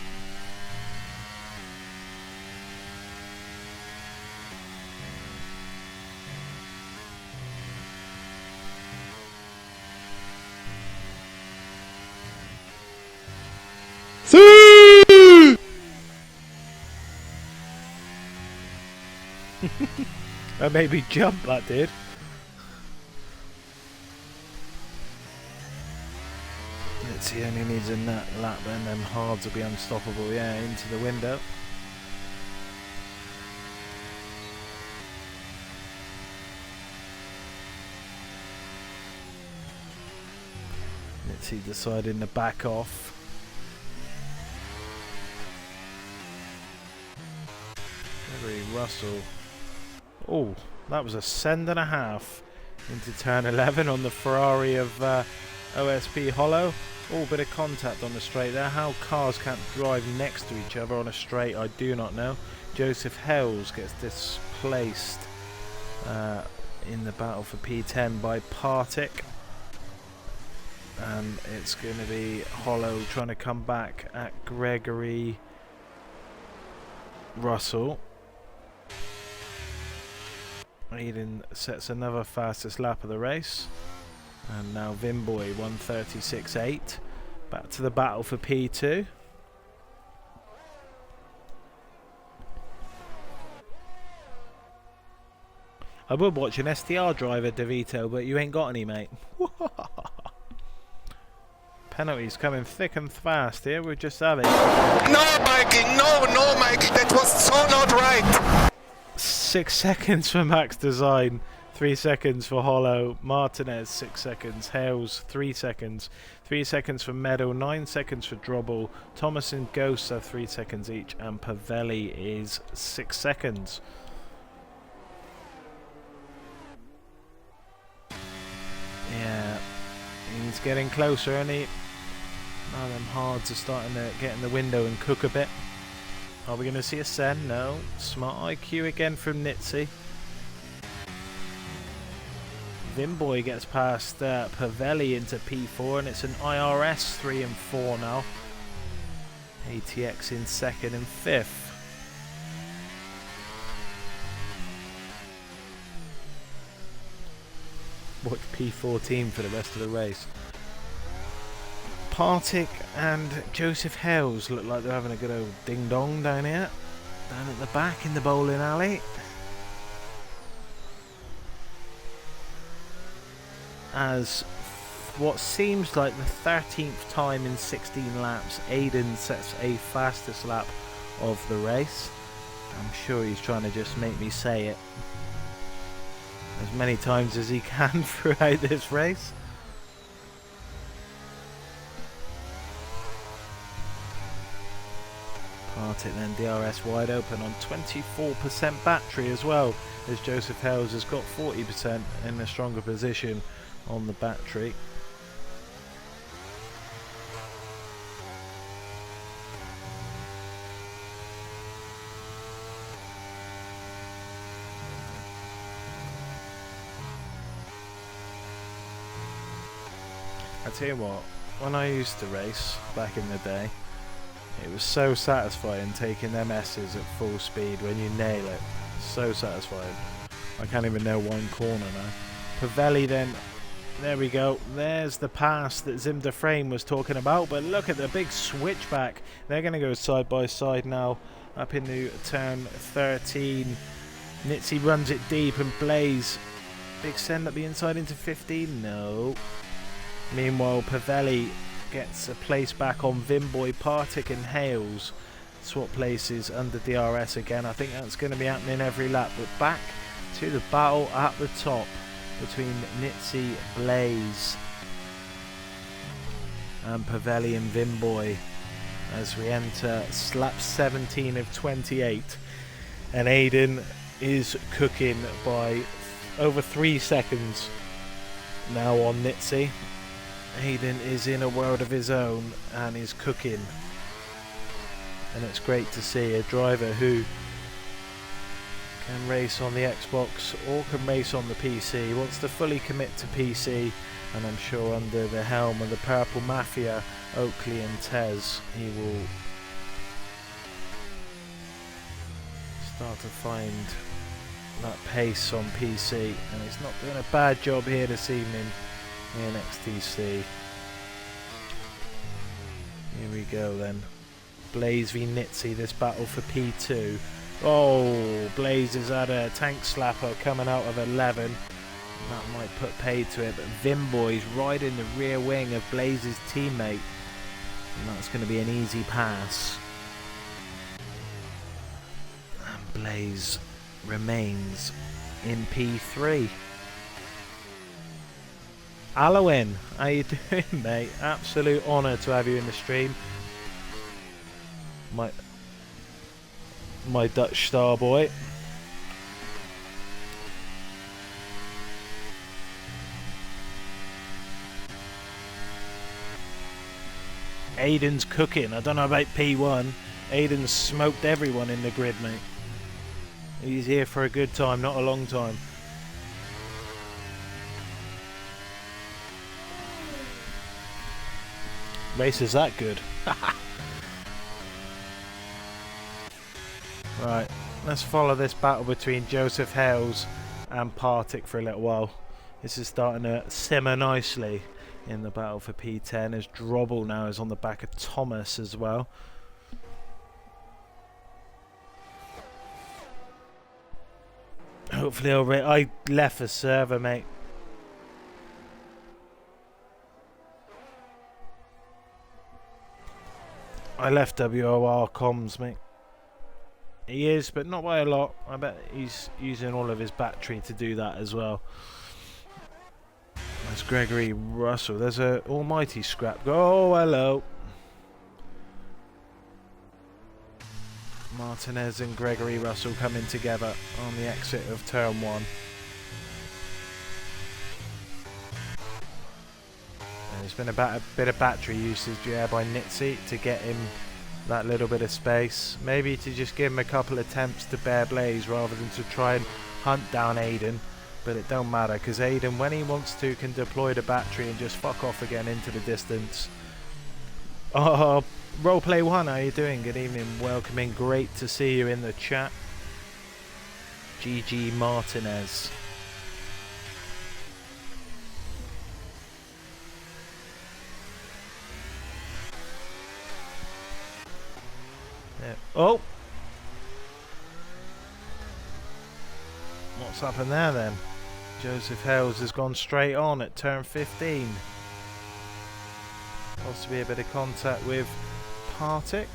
That made me jump, that did. Let's see, only needs a lap and then hards will be unstoppable. Yeah, into the window. Let's see, deciding to back off. Gregory Russell. Oh, that was a send and a half into turn 11 on the Ferrari of OSP Hollow. Oh, bit of contact on the straight there. How cars can't drive next to each other on a straight, I do not know. Joseph Hales gets displaced in the battle for P10 by Partick. And it's going to be Hollow trying to come back at Gregory Russell. Aiden sets another fastest lap of the race. And now Vimboy 1:36.8. Back to the battle for P2. I would watch an STR driver, DeVito, but you ain't got any, mate. Penalties coming thick and fast here. We're just having. No, Mikey, no, Mikey, that was so not right. 6 seconds for Max Design, 3 seconds for Hollow, Martinez 6 seconds, Hales 3 seconds, 3 seconds for Meadow, 9 seconds for Drobble, Thomas and Ghost are 3 seconds each, and Pavelli is 6 seconds. Yeah, he's getting closer, isn't he? Now them hards are starting to get in the window and cook a bit. Are we going to see a send? No. Smart IQ again from Nitzy. Vimboy gets past Pavelli into P4, and it's an IRS 3 and 4 now. ATX in 2nd and 5th. Watch P14 for the rest of the race. Partick and Joseph Hales look like they're having a good old ding dong down here. Down at the back in the bowling alley. As what seems like the 13th time in 16 laps, Aiden sets a fastest lap of the race. I'm sure he's trying to just make me say it as many times as he can throughout this race. Partick then DRS wide open on 24% battery as well, as Joseph Hales has got 40% in a stronger position on the battery. I tell you what, when I used to race back in the day, it was so satisfying taking them S's at full speed when you nail it. So satisfying. I can't even know one corner now. Pavelli then, there we go. There's the pass that Zim Frame was talking about, but look at the big switchback. They're going to go side by side now up into turn 13. Nitzy runs it deep and Blaze. Big send up the inside into 15. No. Meanwhile, Pavelli gets a place back on Vimboy, Partick and Hales. Swap places under DRS again. I think that's going to be happening every lap. But back to the battle at the top between Nitzy, Blaze and Pavelli and Vimboy as we enter lap 17 of 28. And Aiden is cooking by over 3 seconds now on Nitzy. Aiden is in a world of his own and is cooking, and it's great to see a driver who can race on the Xbox or can race on the PC. He wants to fully commit to PC, and I'm sure under the helm of the Purple Mafia, Oakley and Tez, he will start to find that pace on PC, and he's not doing a bad job here this evening in XTC. Here we go then. Blaze v Nitzy, this battle for P2. Oh, Blaze has had a tank slapper coming out of 11. That might put paid to it, but Vimboy's right in the rear wing of Blaze's teammate. And that's going to be an easy pass. And Blaze remains in P3. Alwyn, how you doing, mate? Absolute honour to have you in the stream. My Dutch star boy. Aiden's cooking. I don't know about P1. Aiden's smoked everyone in the grid, mate. He's here for a good time, not a long time. Race is that good. Right, let's follow this battle between Joseph Hales and Partick for a little while. This is starting to simmer nicely in the battle for P10 as Drobble now is on the back of Thomas as well. Hopefully I left the server, mate. I left WOR comms, mate. He is, but not by a lot. I bet he's using all of his battery to do that as well. That's Gregory Russell. There's a almighty scrap. Oh, hello. Martinez and Gregory Russell coming together on the exit of turn 1. And there's been a bit of battery usage by Nitzy to get him that little bit of space. Maybe to just give him a couple attempts to bare blaze rather than to try and hunt down Aiden. But it don't matter because Aiden, when he wants to, can deploy the battery and just fuck off again into the distance. Oh, Roleplay 1, how you doing? Good evening, welcome in. Great to see you in the chat. GG Martinez. Yeah. Oh! What's happened there then? Joseph Hales has gone straight on at turn 15. Possibly a bit of contact with Partick.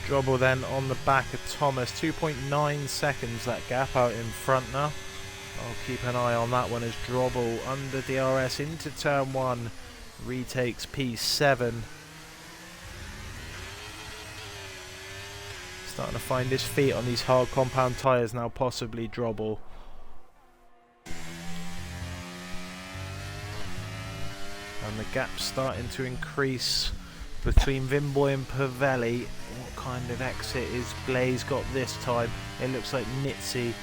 Drobble then on the back of Thomas. 2.9 seconds that gap out in front now. I'll keep an eye on that one as Drobble under DRS into turn 1. Retakes P7. Starting to find his feet on these hard compound tyres now, possibly Drobble. And the gap's starting to increase between Vimboy and Pavelli. What kind of exit is Blaze got this time? It looks like Nitzy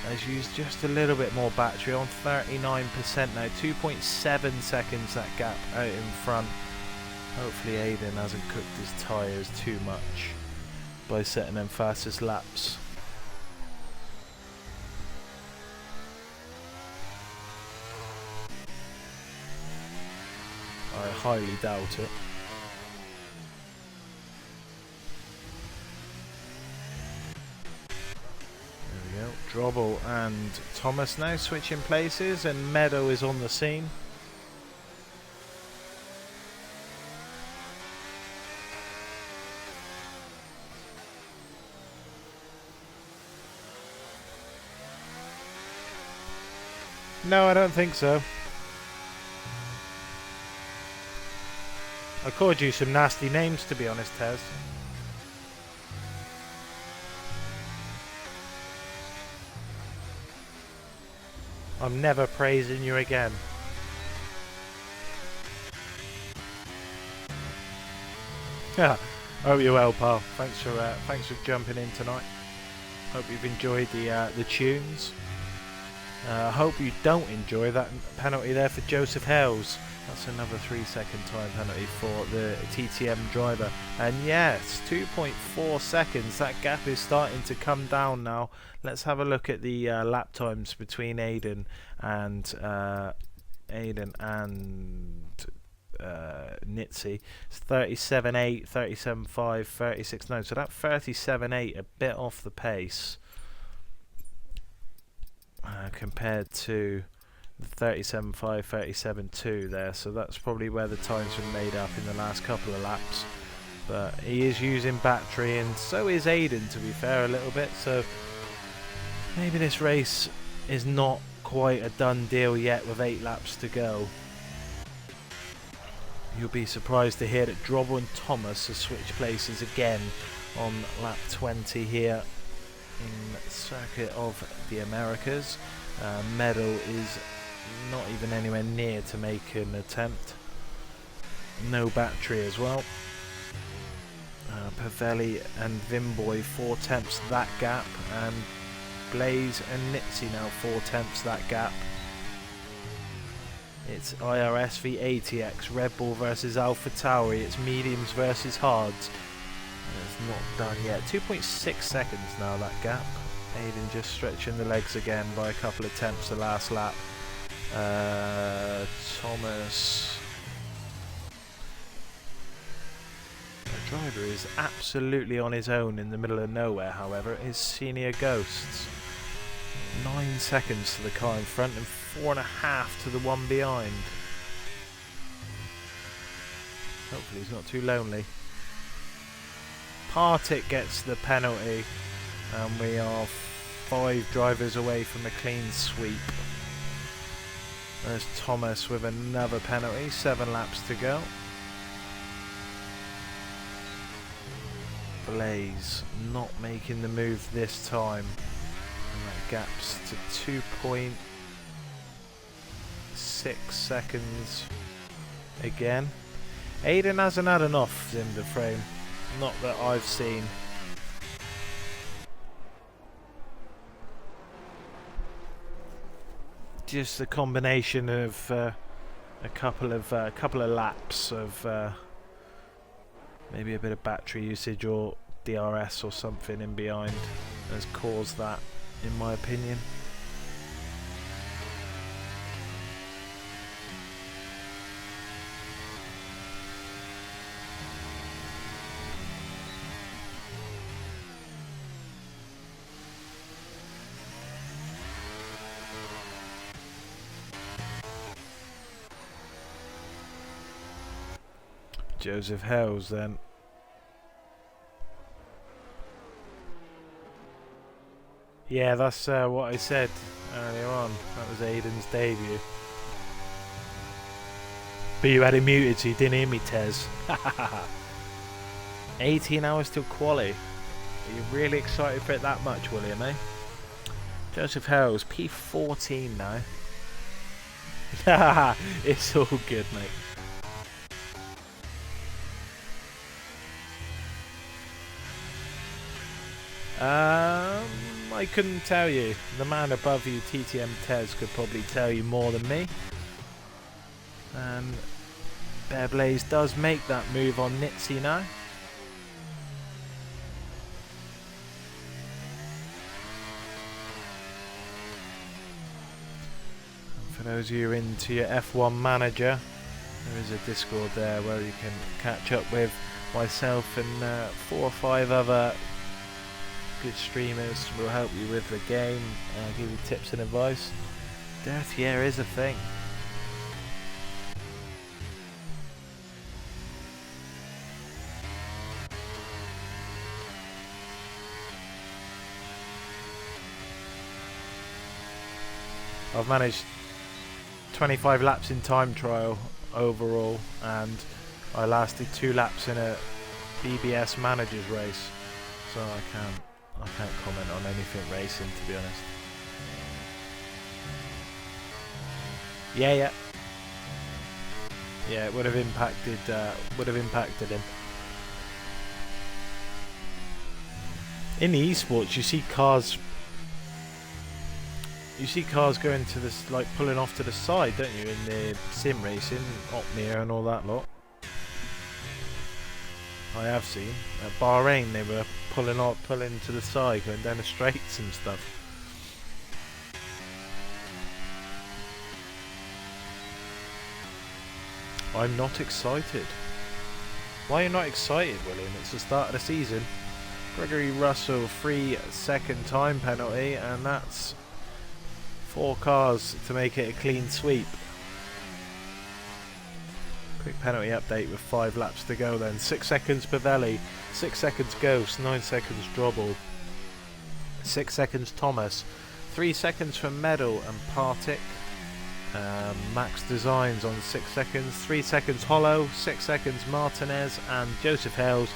has used just a little bit more battery on 39% now. 2.7 seconds that gap out in front. Hopefully Aiden hasn't cooked his tyres too much by setting them fastest laps. I highly doubt it. There we go. Drobble and Thomas now switching places, and Meadow is on the scene. No, I don't think so. I called you some nasty names, to be honest, Tez. I'm never praising you again. Yeah, hope you're well, pal. Thanks for jumping in tonight. Hope you've enjoyed the tunes. Hope you don't enjoy that penalty there for Joseph Hales. That's another 3-second time penalty for the TTM driver. And yes, 2.4 seconds. That gap is starting to come down now. Let's have a look at the lap times between Aiden and Nitzy. It's 37.8, 37.5, 36.9. So that 37.8 a bit off the pace compared to the 37.5, 37.2 there. So that's probably where the times were made up in the last couple of laps. But he is using battery, and so is Aiden, to be fair, a little bit. So maybe this race is not quite a done deal yet with 8 laps to go. You'll be surprised to hear that Drobble and Thomas have switched places again on lap 20 here in Circuit of the Americas. Medal is not even anywhere near to make an attempt. No battery as well. Pavelli and Vimboy 4 tenths that gap, and Blaze and Nitzy now 4 tenths that gap. It's IRS v ATX, Red Bull versus Alpha Tauri, it's mediums versus hards. It's not done yet. 2.6 seconds now, that gap. Aiden just stretching the legs again by a couple of tenths the last lap. Thomas. The driver is absolutely on his own in the middle of nowhere, however. His senior ghosts. 9 seconds to the car in front and 4.5 to the one behind. Hopefully he's not too lonely. Partick gets the penalty and we are 5 drivers away from a clean sweep. There's Thomas with another penalty, 7 laps to go. Blaze not making the move this time. And that gaps to 2.6 seconds again. Aiden hasn't had enough Zimder frame, not that I've seen. Just a combination of a couple of laps of maybe a bit of battery usage or DRS or something in behind has caused that, in my opinion. Joseph Hells then. Yeah, that's what I said earlier on. That was Aiden's debut. But you had it muted so you didn't hear me, Tez. 18 hours till quali. Are you really excited for it that much, William, eh? Joseph Hells, P14 now. It's all good, mate. I couldn't tell you. The man above you, TTM Tez, could probably tell you more than me. And Bear Blaze does make that move on Nitzy now. And for those of you into your F1 manager, there is a Discord there where you can catch up with myself and 4 or 5 other good streamers will help you with the game and give you tips and advice. Dirty air is a thing. I've managed 25 laps in time trial overall, and I lasted 2 laps in a BBS managers race, so I can't comment on anything racing, to be honest. Yeah, it would have impacted him. In the esports, you see cars going to this, like pulling off to the side, don't you? In the sim racing, Opmir and all that lot. I have seen at Bahrain they were pulling to the side, going down the straights and stuff. I'm not excited. Why are you not excited, William? It's the start of the season. Gregory Russell, 3-second time penalty, and that's 4 cars to make it a clean sweep. Quick penalty update with 5 laps to go then. 6 seconds Pavelli, 6 seconds Ghost, 9 seconds Drobble, 6 seconds Thomas, 3 seconds for Medal and Partick. Max Designs on 6 seconds, 3 seconds Hollow, 6 seconds Martinez and Joseph Hells,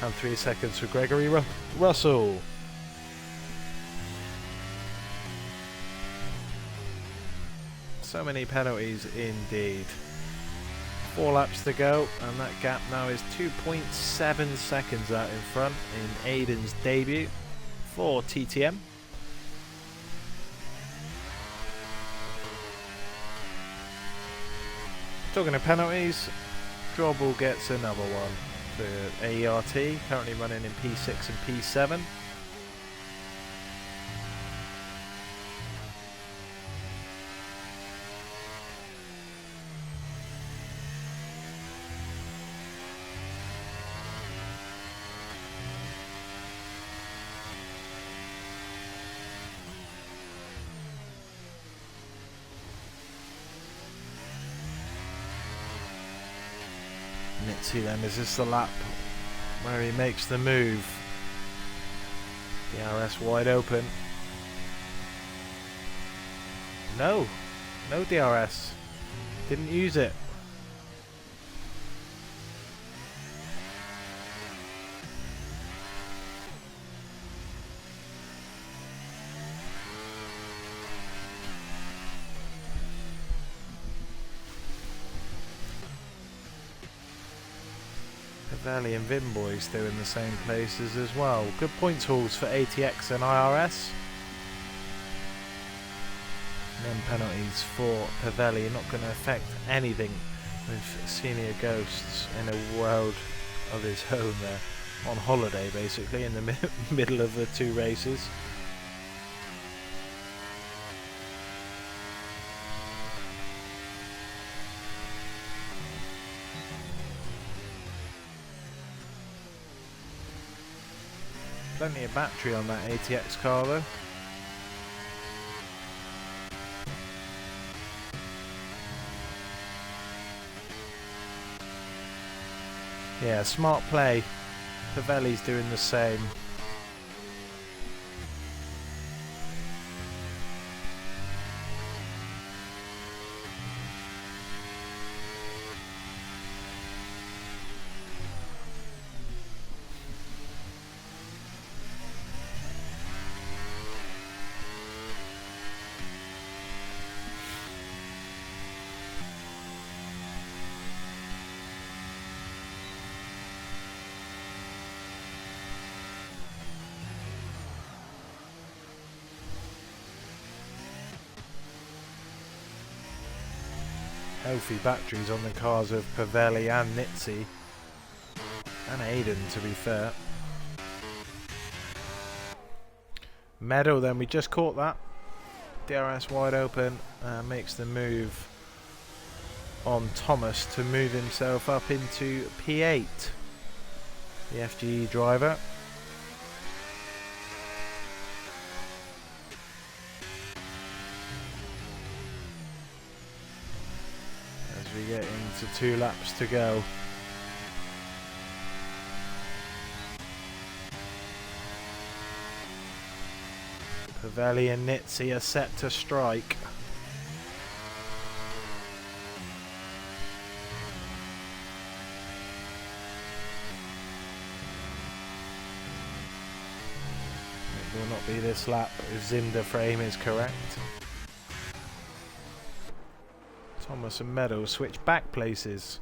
and 3 seconds for Gregory Russell. So many penalties indeed. 4 laps to go, and that gap now is 2.7 seconds out in front in Aiden's debut for TTM. Talking of penalties, Drobble gets another one. the AERT, currently running in P6 and P7. Mitzi then, is this the lap where he makes the move? DRS wide open. No DRS. Didn't use it. Valley and Vim boys still in the same places as well. Good points hauls for ATX and IRS. And then penalties for Pavelli, not going to affect anything with Senior Ghosts in a world of his own there. On holiday basically in the middle of the two races. Plenty of battery on that ATX car though. Yeah, smart play. Pavelli's doing the same. Healthy batteries on the cars of Pavelli and Nitzi. And Aiden, to be fair. Medal then, we just caught that. DRS wide open, makes the move on Thomas to move himself up into P8. The FGE driver. We get into 2 laps to go. Pavelli and Nitzi are set to strike. It will not be this lap if Zinda frame is correct. Thomas and Meadow switch back places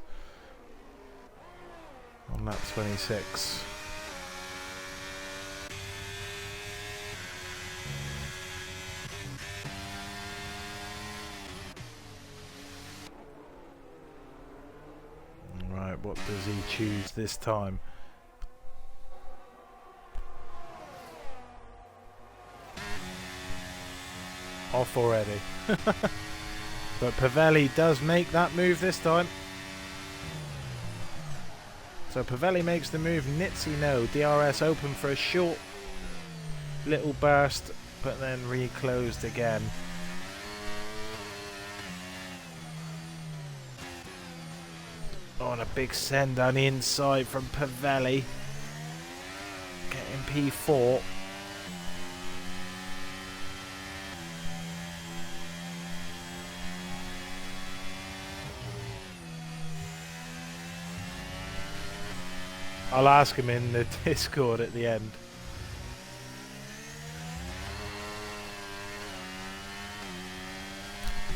on lap 26. Right, what does he choose this time? Off already. But Pavelli does make that move this time. So Pavelli makes the move, Nitzi no. DRS open for a short little burst, but then reclosed again. Oh, and a big send down the inside from Pavelli. Getting P4. I'll ask him in the Discord at the end.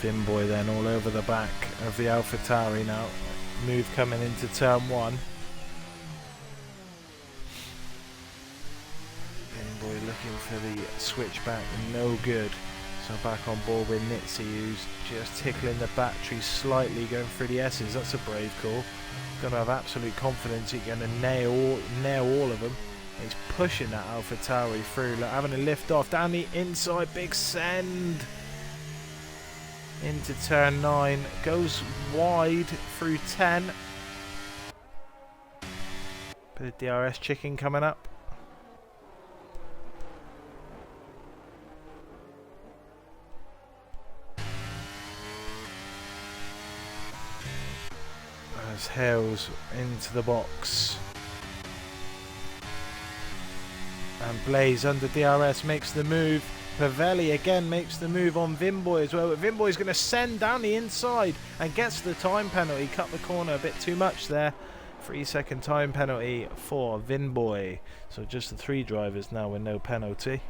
Dimboy then all over the back of the AlphaTauri now. Move coming into turn 1. Dimboy looking for the switchback, no good. So back on board with Nitzy, who's just tickling the battery slightly, going through the S's. That's a brave call. Got to have absolute confidence he's going to nail all of them. He's pushing that AlphaTauri through, like having a lift off down the inside, big send into turn 9, goes wide through 10. Bit of DRS chicken coming up. As Hales into the box. And Blaze under DRS makes the move. Pavelli again makes the move on Vimboy as well. But Vimboy's going to send down the inside and gets the time penalty. Cut the corner a bit too much there. 3-second time penalty for Vimboy. So just the 3 drivers now with no penalty.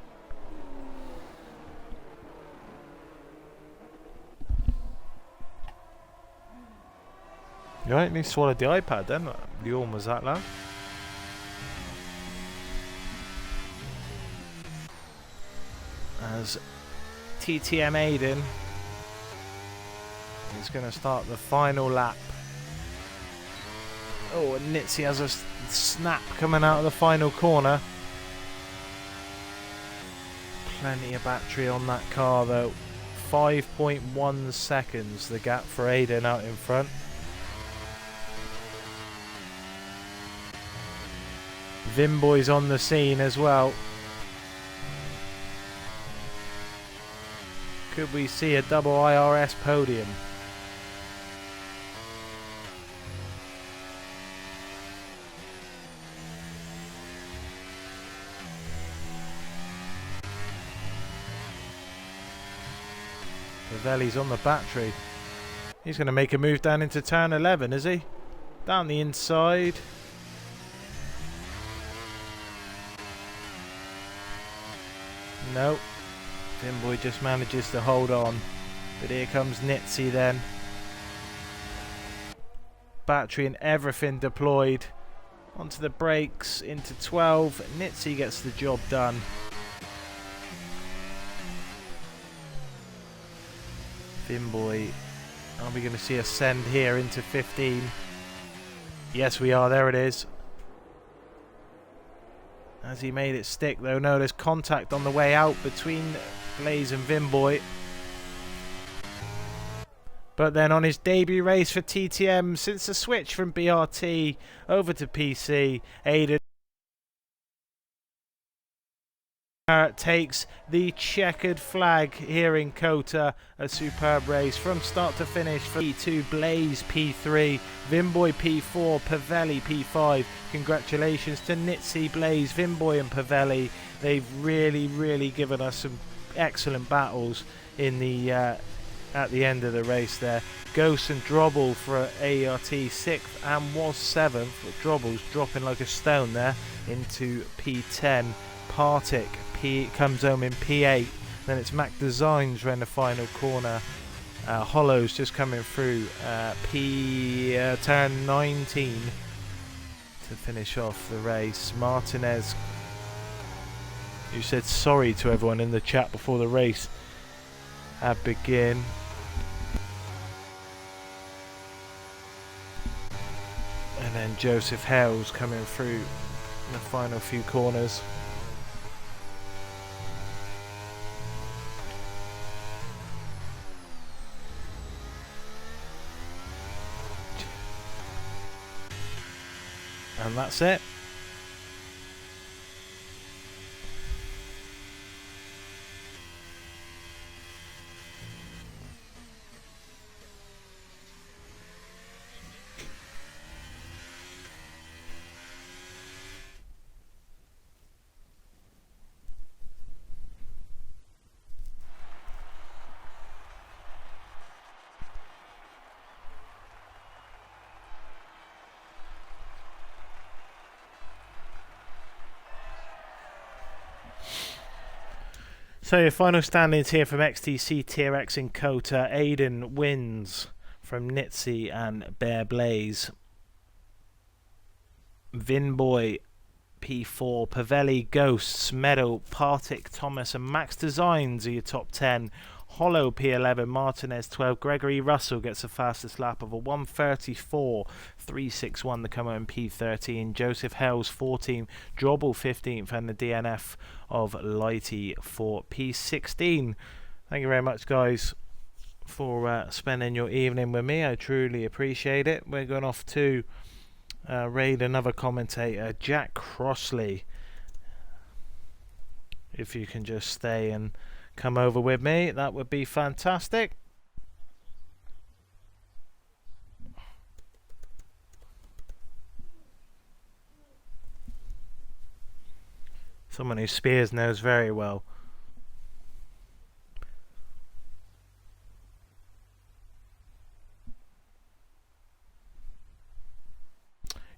You right, he swallowed the iPad then. The yawn was that loud. As TTM Aiden is going to start the final lap. Oh, and Nitzy has a snap coming out of the final corner. Plenty of battery on that car though. 5.1 seconds the gap for Aiden out in front. Vimboy's on the scene as well. Could we see a double IRS podium? Pavelli's on the battery. He's going to make a move down into turn 11, is he? Down the inside. Nope. Vimboy just manages to hold on. But here comes Nitzy then. Battery and everything deployed. Onto the brakes into 12. Nitzy gets the job done. Vimboy. Are we going to see a send here into 15? Yes, we are. There it is. Has he made it stick though? No, there's contact on the way out between Blaze and Vimboy. But then on his debut race for TTM, since the switch from BRT over to PC, Aiden takes the checkered flag here in Cota. A superb race from start to finish for P2, Blaze P3, Vimboy P4, Pavelli P5. Congratulations to Nitzy, Blaze, Vimboy and Pavelli. They've really given us some excellent battles in the at the end of the race there. Ghost and Drobble for ART 6th and was 7th, but Drobble's dropping like a stone there into P10. Partick comes home in P8. Then it's Mac Designs around the final corner. Hollows just coming through turn 19 to finish off the race. Martinez, who said sorry to everyone in the chat before the race had begin. And then Joseph Hales coming through the final few corners. And that's it. So your final standings here from XTC Tier X in Cota. Aiden wins from Nitzy and Bear Blaze. Vinboy P4. Pavelli, Ghosts, Meadow, Partick, Thomas and Max Designs are your top 10. Hollow P11, Martinez 12. Gregory Russell gets the fastest lap of a 1:34.361 to come out in P13. Joseph Hells 14, Drobble 15th, and the DNF of Lighty for P16. Thank you very much, guys, for spending your evening with me. I truly appreciate it. We're going off to raid another commentator, Jack Crossley. If you can just stay and come over with me, that would be fantastic. Someone who Spears knows very well.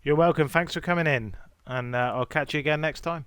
You're welcome. Thanks for coming in, and I'll catch you again next time.